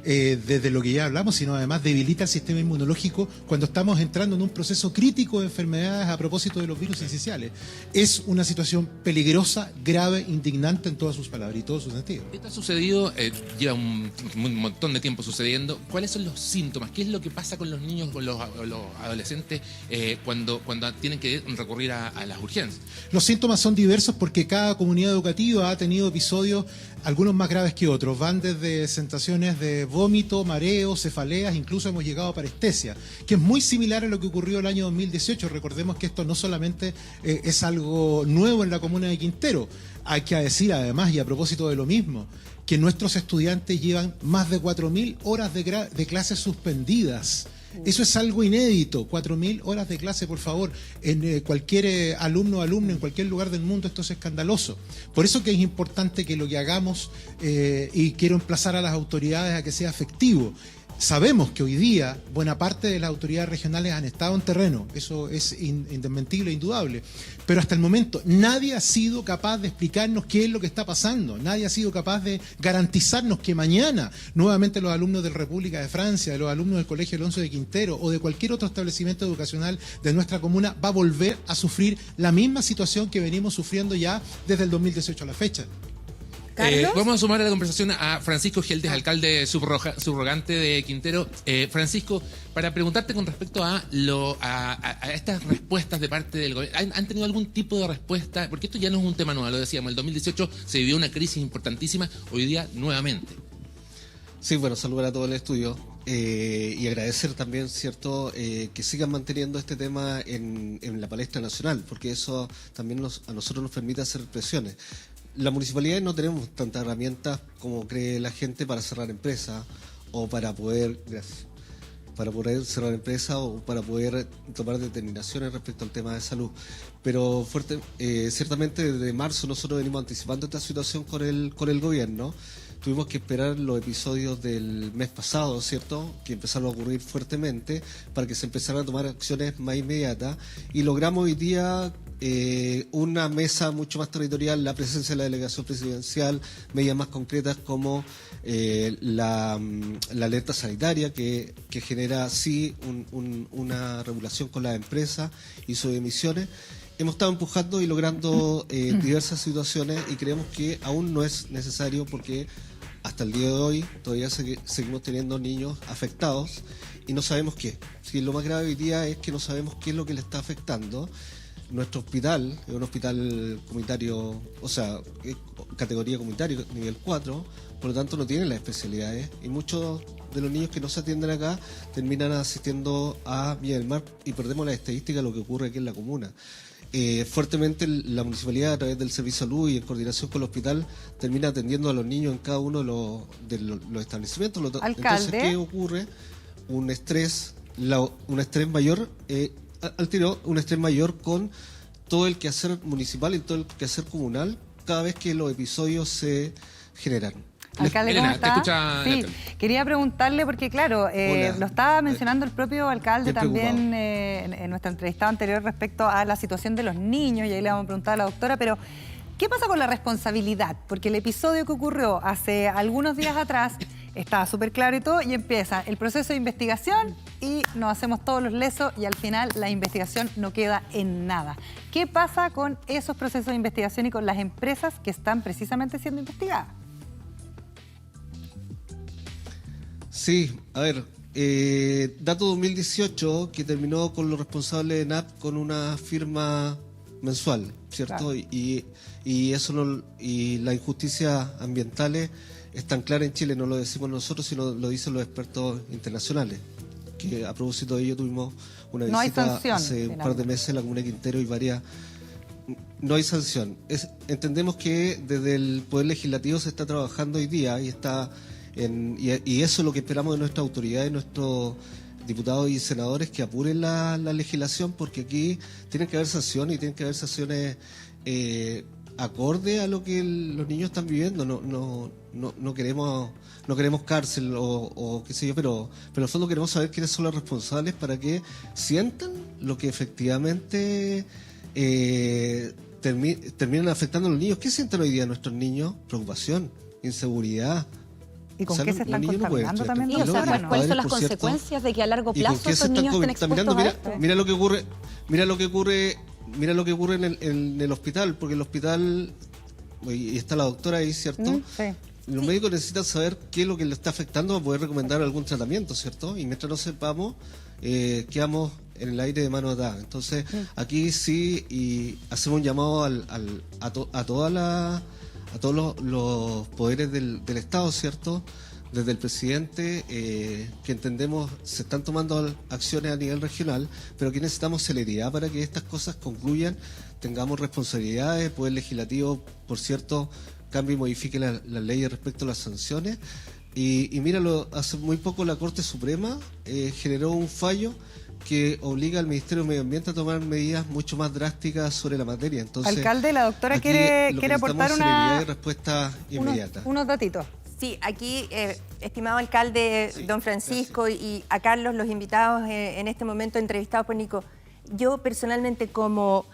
desde lo que ya hablamos, sino además debilita el sistema inmunológico cuando estamos entrando en un proceso crítico de enfermedades a propósito de los virus incisionales. Es una situación peligrosa, grave, indignante en todas sus palabras y todos sus sentidos. Esto ha sucedido, lleva un montón de tiempo sucediendo. ¿Cuáles son los síntomas? ¿Qué es lo que pasa con los niños, con los adolescentes cuando tienen que recurrir a las urgencias? Los síntomas son diversos porque cada comunidad educativa ha tenido episodios, algunos más graves que otros. Van desde sensaciones de vómito, mareos, cefaleas, incluso hemos llegado a parestesia, que es muy similar a lo que ocurrió el año 2018. Recordemos que esto no solamente es algo nuevo en la comuna de Quintero. Hay que decir además, y a propósito de lo mismo, que nuestros estudiantes llevan más de 4000 horas de clases suspendidas. Eso es algo inédito, 4000 horas de clase, por favor. En cualquier alumno o alumna, en cualquier lugar del mundo, esto es escandaloso. Por eso que es importante que lo que hagamos, y quiero emplazar a las autoridades a que sea efectivo. Sabemos que hoy día buena parte de las autoridades regionales han estado en terreno, eso es indesmentible e indudable, pero hasta el momento nadie ha sido capaz de explicarnos qué es lo que está pasando, nadie ha sido capaz de garantizarnos que mañana nuevamente los alumnos de la República de Francia, de los alumnos del Colegio Alonso de Quintero o de cualquier otro establecimiento educacional de nuestra comuna va a volver a sufrir la misma situación que venimos sufriendo ya desde el 2018 a la fecha. Vamos a sumar a la conversación a Francisco Geldes, alcalde subrogante de Quintero. Francisco, para preguntarte con respecto a estas respuestas de parte del gobierno, ¿han tenido algún tipo de respuesta? Porque esto ya no es un tema nuevo, lo decíamos, el 2018 se vivió una crisis importantísima, hoy día nuevamente. Sí, bueno, saludar a todo el estudio y agradecer también, ¿cierto?, que sigan manteniendo este tema en la palestra nacional, porque eso también a nosotros nos permite hacer presiones. La municipalidad no tenemos tantas herramientas como cree la gente para cerrar empresas o para poder cerrar empresas o para poder tomar determinaciones respecto al tema de salud. Pero ciertamente desde marzo nosotros venimos anticipando esta situación con el gobierno. Tuvimos que esperar los episodios del mes pasado, ¿cierto?, que empezaron a ocurrir fuertemente para que se empezaran a tomar acciones más inmediatas y logramos hoy día una mesa mucho más territorial, la presencia de la delegación presidencial, medidas más concretas como la alerta sanitaria que genera sí una regulación con las empresas y sus emisiones. Hemos estado empujando y logrando diversas situaciones y creemos que aún no es necesario porque hasta el día de hoy todavía seguimos teniendo niños afectados y no sabemos qué. Sí, lo más grave hoy día es que no sabemos qué es lo que le está afectando. Nuestro hospital es un hospital comunitario, o sea, categoría comunitaria, nivel 4, por lo tanto no tiene las especialidades y muchos de los niños que no se atienden acá terminan asistiendo a Villa del Mar y perdemos la estadística de lo que ocurre aquí en la comuna. Fuertemente la municipalidad a través del servicio de salud y en coordinación con el hospital termina atendiendo a los niños en cada uno de los establecimientos. Entonces, ¿qué ocurre? Un estrés mayor, un estrés mayor con todo el quehacer municipal y todo el quehacer comunal cada vez que los episodios se generan. Alcalde, ¿cómo Elena, está? te escucha el Sí, alcalde. quería preguntarle porque, claro, Hola. lo estaba mencionando el propio alcalde Bien también en nuestra entrevista anterior respecto a la situación de los niños, y ahí le vamos a preguntar a la doctora, pero ¿qué pasa con la responsabilidad? Porque el episodio que ocurrió hace algunos días atrás estaba súper claro y todo, y empieza el proceso de investigación y nos hacemos todos los lesos y al final la investigación no queda en nada. ¿Qué pasa con esos procesos de investigación y con las empresas que están precisamente siendo investigadas? Sí, a ver, dato 2018 que terminó con los responsables de NAP con una firma mensual, ¿cierto? Claro. Y eso no, y las injusticias ambientales están claras en Chile, no lo decimos nosotros, sino lo dicen los expertos internacionales. Que a propósito de ello tuvimos una No hay visita sanción, hace un par de meses en la comuna de Quintero y varias. No hay sanción. Entendemos que desde el Poder Legislativo se está trabajando hoy día y está y eso es lo que esperamos de nuestras autoridades, nuestros diputados y senadores, que apuren la legislación, porque aquí tienen que haber sanciones y tienen que haber sanciones acorde a lo que los niños están viviendo. No queremos cárcel o qué sé yo, pero en el fondo queremos saber quiénes son los responsables para que sientan lo que efectivamente terminan afectando a los niños. ¿Qué sienten hoy día nuestros niños? Preocupación, inseguridad. ¿Y con O sea, qué se están un niño no puede contaminando estar también? Sí, o sea, tranquilo. ¿cuáles son las Por cierto, consecuencias de que a largo ¿y con plazo qué se estos están niños estén expuestos contaminando? a esto? Mira lo que ocurre en el hospital, porque el hospital, y está la doctora ahí, ¿cierto? Sí. Los médicos necesitan saber qué es lo que le está afectando para poder recomendar algún tratamiento, ¿cierto? Y mientras no sepamos, quedamos en el aire de mano atada. Entonces, aquí sí, y hacemos un llamado a todos los poderes del Estado, ¿cierto? Desde el presidente, que entendemos se están tomando acciones a nivel regional, pero que necesitamos celeridad para que estas cosas concluyan, tengamos responsabilidades, Poder Legislativo, por cierto, cambie y modifique las leyes respecto a las sanciones. Y míralo, hace muy poco la Corte Suprema generó un fallo que obliga al Ministerio de Medio Ambiente a tomar medidas mucho más drásticas sobre la materia. Entonces, Alcalde, la doctora aquí quiere lo que aportar necesitamos es celeridad y respuesta inmediata. unos datitos. Sí, aquí, estimado alcalde don Francisco y a Carlos, los invitados en este momento entrevistados por Nico, yo personalmente como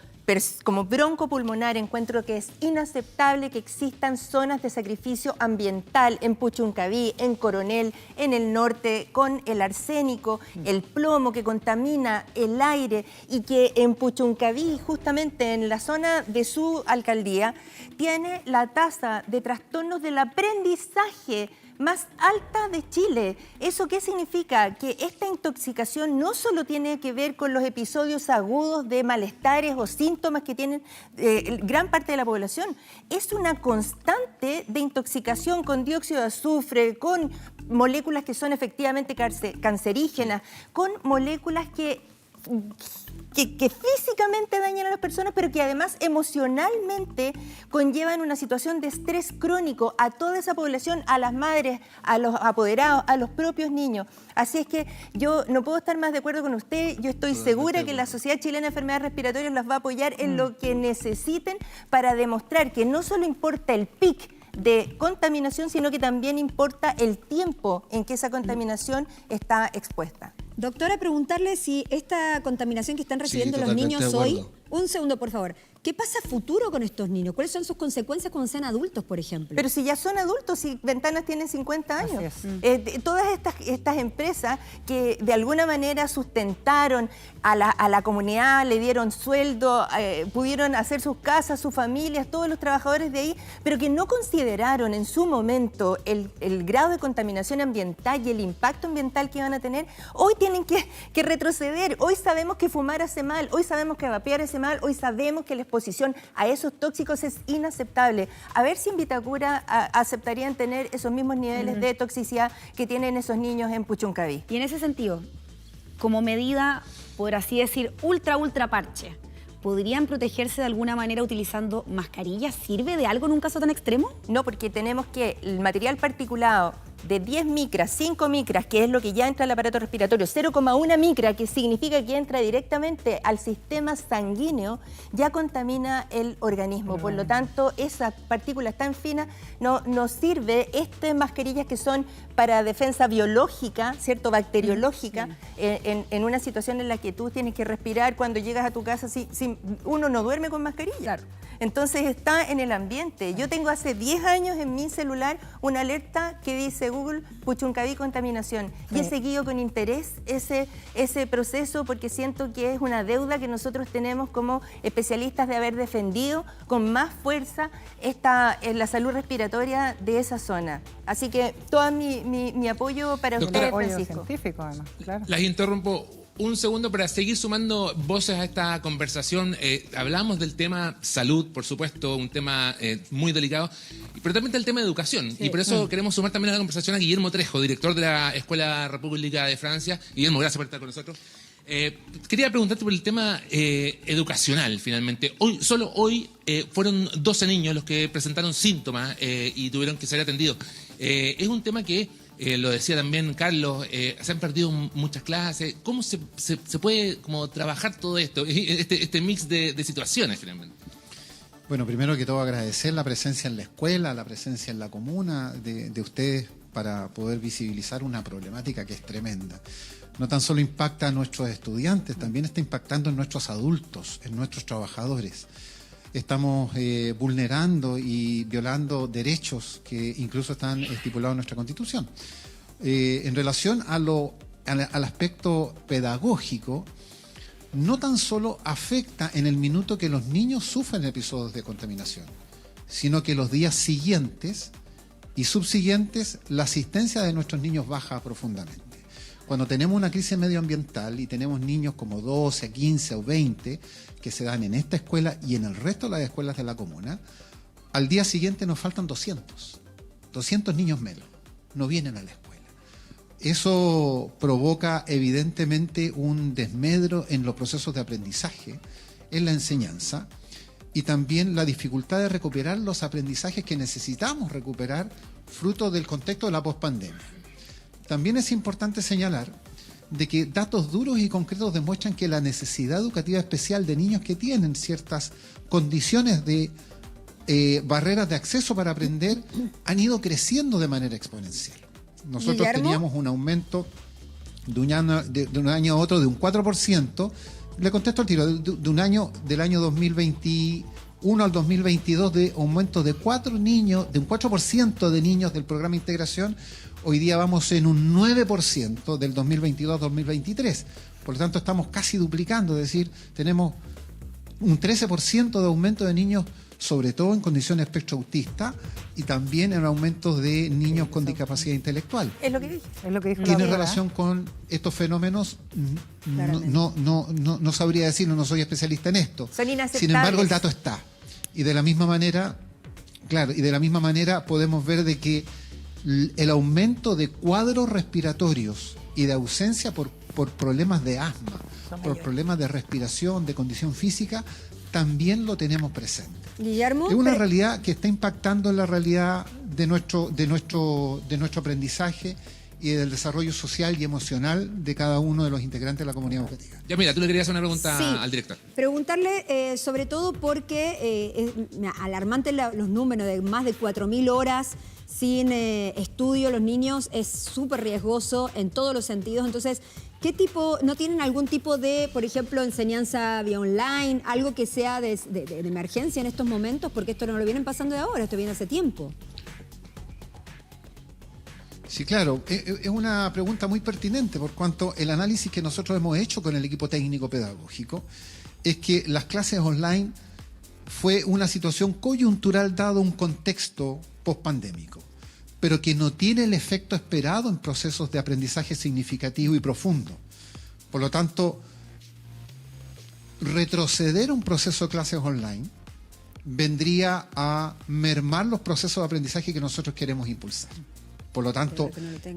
broncopulmonar encuentro que es inaceptable que existan zonas de sacrificio ambiental en Puchuncaví, en Coronel, en el norte, con el arsénico, el plomo que contamina el aire, y que en Puchuncaví, justamente en la zona de su alcaldía, tiene la tasa de trastornos del aprendizaje más alta de Chile. ¿Eso qué significa? Que esta intoxicación no solo tiene que ver con los episodios agudos de malestares o síntomas que tienen gran parte de la población. Es una constante de intoxicación con dióxido de azufre, con moléculas que son efectivamente cancerígenas, con moléculas que físicamente dañan a las personas, pero que además emocionalmente conllevan una situación de estrés crónico a toda esa población, a las madres, a los apoderados, a los propios niños. Así es que yo no puedo estar más de acuerdo con usted. Yo estoy segura que la Sociedad Chilena de Enfermedades Respiratorias las va a apoyar en lo que necesiten para demostrar que no solo importa el pic de contaminación, sino que también importa el tiempo en que esa contaminación está expuesta. Doctora, preguntarle si esta contaminación que están recibiendo los totalmente niños de hoy, acuerdo. un segundo por favor, ¿qué pasa a futuro con estos niños? ¿Cuáles son sus consecuencias cuando sean adultos, por ejemplo? Pero si ya son adultos, si Ventanas tienen 50 años. Todas estas empresas que de alguna manera sustentaron a la comunidad, le dieron sueldo, pudieron hacer sus casas, sus familias, todos los trabajadores de ahí, pero que no consideraron en su momento el grado de contaminación ambiental y el impacto ambiental que iban a tener, hoy tienen que retroceder. Hoy sabemos que fumar hace mal, hoy sabemos que vapear hace mal, hoy sabemos que la exposición a esos tóxicos es inaceptable. A ver si en Vitacura aceptarían tener esos mismos niveles de toxicidad que tienen esos niños en Puchuncaví. Y en ese sentido, como medida, por así decir, ultra parche, ¿podrían protegerse de alguna manera utilizando mascarillas? ¿Sirve de algo en un caso tan extremo? No, porque tenemos que el material particulado de 10 micras, 5 micras, que es lo que ya entra al aparato respiratorio, 0,1 micra, que significa que entra directamente al sistema sanguíneo, ya contamina el organismo. Por lo tanto, esas partículas tan finas nos sirve estas mascarillas que son para defensa biológica, ¿cierto? Bacteriológica, en una situación en la que tú tienes que respirar cuando llegas a tu casa, si uno no duerme con mascarilla. Claro. Entonces está en el ambiente. Yo tengo hace 10 años en mi celular una alerta que dice Google Puchuncaví contaminación. Y he seguido con interés ese proceso porque siento que es una deuda que nosotros tenemos como especialistas de haber defendido con más fuerza la salud respiratoria de esa zona. Así que todo mi apoyo para ustedes, Francisco. Científico, además, claro. Las interrumpo un segundo para seguir sumando voces a esta conversación. Hablamos del tema salud, por supuesto, un tema muy delicado, pero también del tema de educación. Sí. Y por eso queremos sumar también a la conversación a Guillermo Trejo, director de la Escuela República de Francia. Guillermo, gracias por estar con nosotros. Quería preguntarte por el tema educacional, finalmente. Solo hoy fueron 12 niños los que presentaron síntomas y tuvieron que ser atendidos. Es un tema que... lo decía también Carlos, se han perdido muchas clases. ¿Cómo se puede como trabajar todo esto, este mix de situaciones finalmente? Bueno, primero que todo agradecer la presencia en la escuela, la presencia en la comuna de ustedes para poder visibilizar una problemática que es tremenda. No tan solo impacta a nuestros estudiantes, también está impactando en nuestros adultos, en nuestros trabajadores. Estamos vulnerando y violando derechos que incluso están estipulados en nuestra Constitución. En relación al aspecto pedagógico, no tan solo afecta en el minuto que los niños sufren episodios de contaminación, sino que los días siguientes y subsiguientes la asistencia de nuestros niños baja profundamente. Cuando tenemos una crisis medioambiental y tenemos niños como 12, 15 o 20 que se dan en esta escuela y en el resto de las escuelas de la comuna, al día siguiente nos faltan 200 niños menos, no vienen a la escuela. Eso provoca evidentemente un desmedro en los procesos de aprendizaje, en la enseñanza, y también la dificultad de recuperar los aprendizajes que necesitamos recuperar fruto del contexto de la pospandemia. También es importante señalar de que datos duros y concretos demuestran que la necesidad educativa especial de niños que tienen ciertas condiciones de barreras de acceso para aprender han ido creciendo de manera exponencial. Nosotros Guillermo, teníamos un aumento de un año a otro de un 4%. Le contesto al tiro, del año 2021 al 2022 de aumento de 4% de niños del programa de integración. Hoy día vamos en un 9% del 2022 al 2023. Por lo tanto, estamos casi duplicando, es decir, tenemos un 13% de aumento de niños, sobre todo en condiciones espectro autista, y también en aumentos de niños con discapacidad intelectual. Es lo que dije. Es lo que dijo ¿Tiene la relación con estos fenómenos? No sabría decirlo, no soy especialista en esto. Son inaceptables. Sin embargo, el dato está. Y de la misma manera, podemos ver de que el aumento de cuadros respiratorios y de ausencia por problemas de asma, por problemas de respiración, de condición física, también lo tenemos presente. Guillermo, es una realidad que está impactando en la realidad de nuestro aprendizaje y del desarrollo social y emocional de cada uno de los integrantes de la comunidad educativa. Ya mira, tú le querías hacer una pregunta al director. Preguntarle sobre todo porque es alarmante los números de más de 4.000 horas sin estudio, los niños, es súper riesgoso en todos los sentidos. Entonces, ¿no tienen algún tipo de, por ejemplo, enseñanza vía online, algo que sea de emergencia en estos momentos? Porque esto no lo vienen pasando de ahora, esto viene hace tiempo. Sí, claro, es una pregunta muy pertinente por cuanto el análisis que nosotros hemos hecho con el equipo técnico pedagógico es que las clases online fue una situación coyuntural dado un contexto pospandémico, pero que no tiene el efecto esperado en procesos de aprendizaje significativo y profundo. Por lo tanto, retroceder un proceso de clases online vendría a mermar los procesos de aprendizaje que nosotros queremos impulsar. Por lo tanto,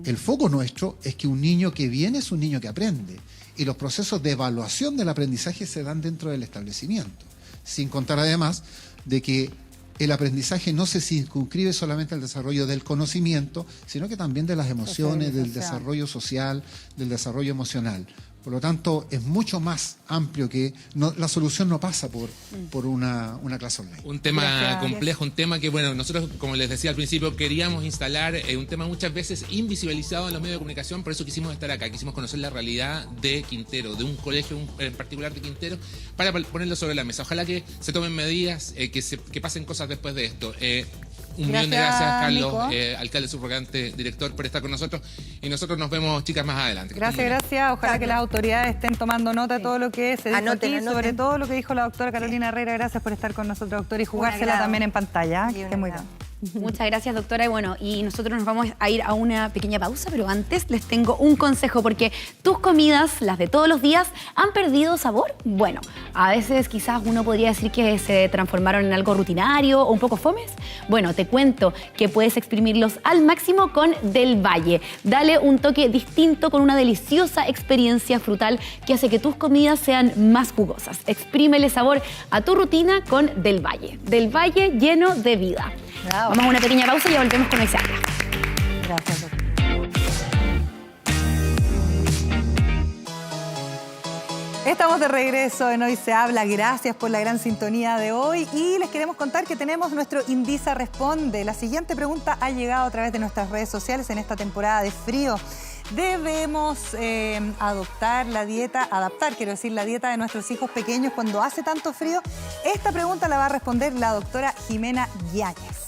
el foco nuestro es que un niño que viene es un niño que aprende, y los procesos de evaluación del aprendizaje se dan dentro del establecimiento, sin contar además de que el aprendizaje no se circunscribe solamente al desarrollo del conocimiento, sino que también de las emociones, del desarrollo social, del desarrollo emocional. Por lo tanto, es mucho más amplio que la solución no pasa por una clase online. Un tema complejo, un tema que, bueno, nosotros, como les decía al principio, queríamos instalar un tema muchas veces invisibilizado en los medios de comunicación, por eso quisimos estar acá, quisimos conocer la realidad de Quintero, de un colegio en particular de Quintero, para ponerlo sobre la mesa. Ojalá que se tomen medidas, que pasen cosas después de esto. Un millón de gracias, Carlos, alcalde subrogante, director, por estar con nosotros. Y nosotros nos vemos, chicas, más adelante. Gracias. Ojalá que las autoridades estén tomando nota de todo lo que se dijo aquí, sobre todo lo que dijo la doctora Carolina Herrera. Gracias por estar con nosotros, doctora, y jugársela también en pantalla. Que esté muy bien. Muchas gracias, doctora. Y bueno, y nosotros nos vamos a ir a una pequeña pausa, pero antes les tengo un consejo, porque tus comidas, las de todos los días, ¿han perdido sabor? Bueno, a veces quizás uno podría decir que se transformaron en algo rutinario o un poco fomes. Bueno, te cuento que puedes exprimirlos al máximo con Del Valle. Dale un toque distinto con una deliciosa experiencia frutal que hace que tus comidas sean más jugosas. Exprímele sabor a tu rutina con Del Valle. Del Valle lleno de vida. Bravo. Vamos a una pequeña pausa y ya volvemos con Hoy Se Habla. Gracias, doctor. Estamos de regreso en Hoy Se Habla. Gracias por la gran sintonía de hoy y les queremos contar que tenemos nuestro Indisa Responde. La siguiente pregunta ha llegado a través de nuestras redes sociales en esta temporada de frío. ¿Debemos adaptar la dieta de nuestros hijos pequeños cuando hace tanto frío? Esta pregunta la va a responder la doctora Jimena Yáñez.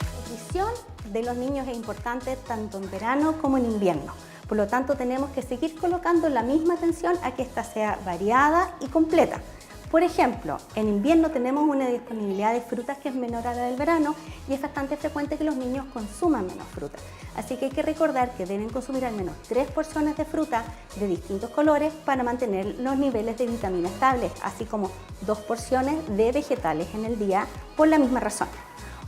La nutrición de los niños es importante tanto en verano como en invierno. Por lo tanto, tenemos que seguir colocando la misma atención a que ésta sea variada y completa. Por ejemplo, en invierno tenemos una disponibilidad de frutas que es menor a la del verano y es bastante frecuente que los niños consuman menos fruta. Así que hay que recordar que deben consumir al menos 3 porciones de fruta de distintos colores para mantener los niveles de vitamina estables, así como 2 porciones de vegetales en el día por la misma razón.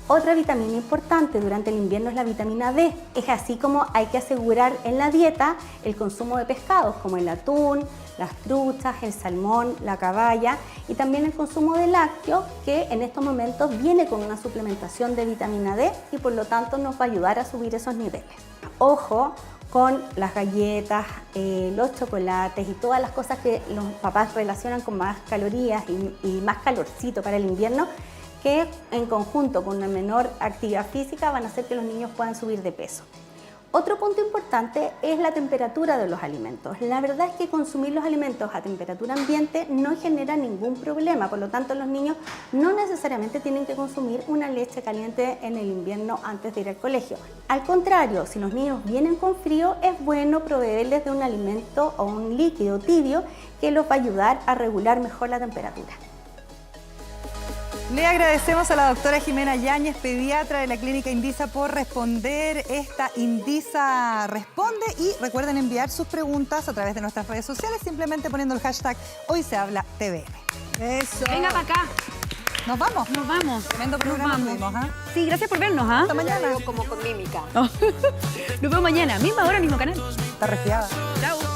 Otra vitamina importante durante el invierno es la vitamina D. Es así como hay que asegurar en la dieta el consumo de pescados como el atún, las truchas, el salmón, la caballa y también el consumo de lácteos, que en estos momentos viene con una suplementación de vitamina D y por lo tanto nos va a ayudar a subir esos niveles. Ojo con las galletas, los chocolates y todas las cosas que los papás relacionan con más calorías y más calorcito para el invierno, que en conjunto con una menor actividad física van a hacer que los niños puedan subir de peso. Otro punto importante es la temperatura de los alimentos. La verdad es que consumir los alimentos a temperatura ambiente no genera ningún problema, por lo tanto los niños no necesariamente tienen que consumir una leche caliente en el invierno antes de ir al colegio. Al contrario, si los niños vienen con frío, es bueno proveerles de un alimento o un líquido tibio que los va a ayudar a regular mejor la temperatura. Le agradecemos a la doctora Jimena Yáñez, pediatra de la Clínica Indisa, por responder esta Indisa Responde. Y recuerden enviar sus preguntas a través de nuestras redes sociales, simplemente poniendo el hashtag Hoy Se Habla TVN. Eso. Venga para acá. ¿Nos vamos? Nos vamos. Tremendo programa tuvimos, ¿ah? Sí, gracias por vernos, ¿ah? Hasta mañana. Como con mímica. Nos vemos mañana, misma hora, mismo canal. Está resfriada. Chao.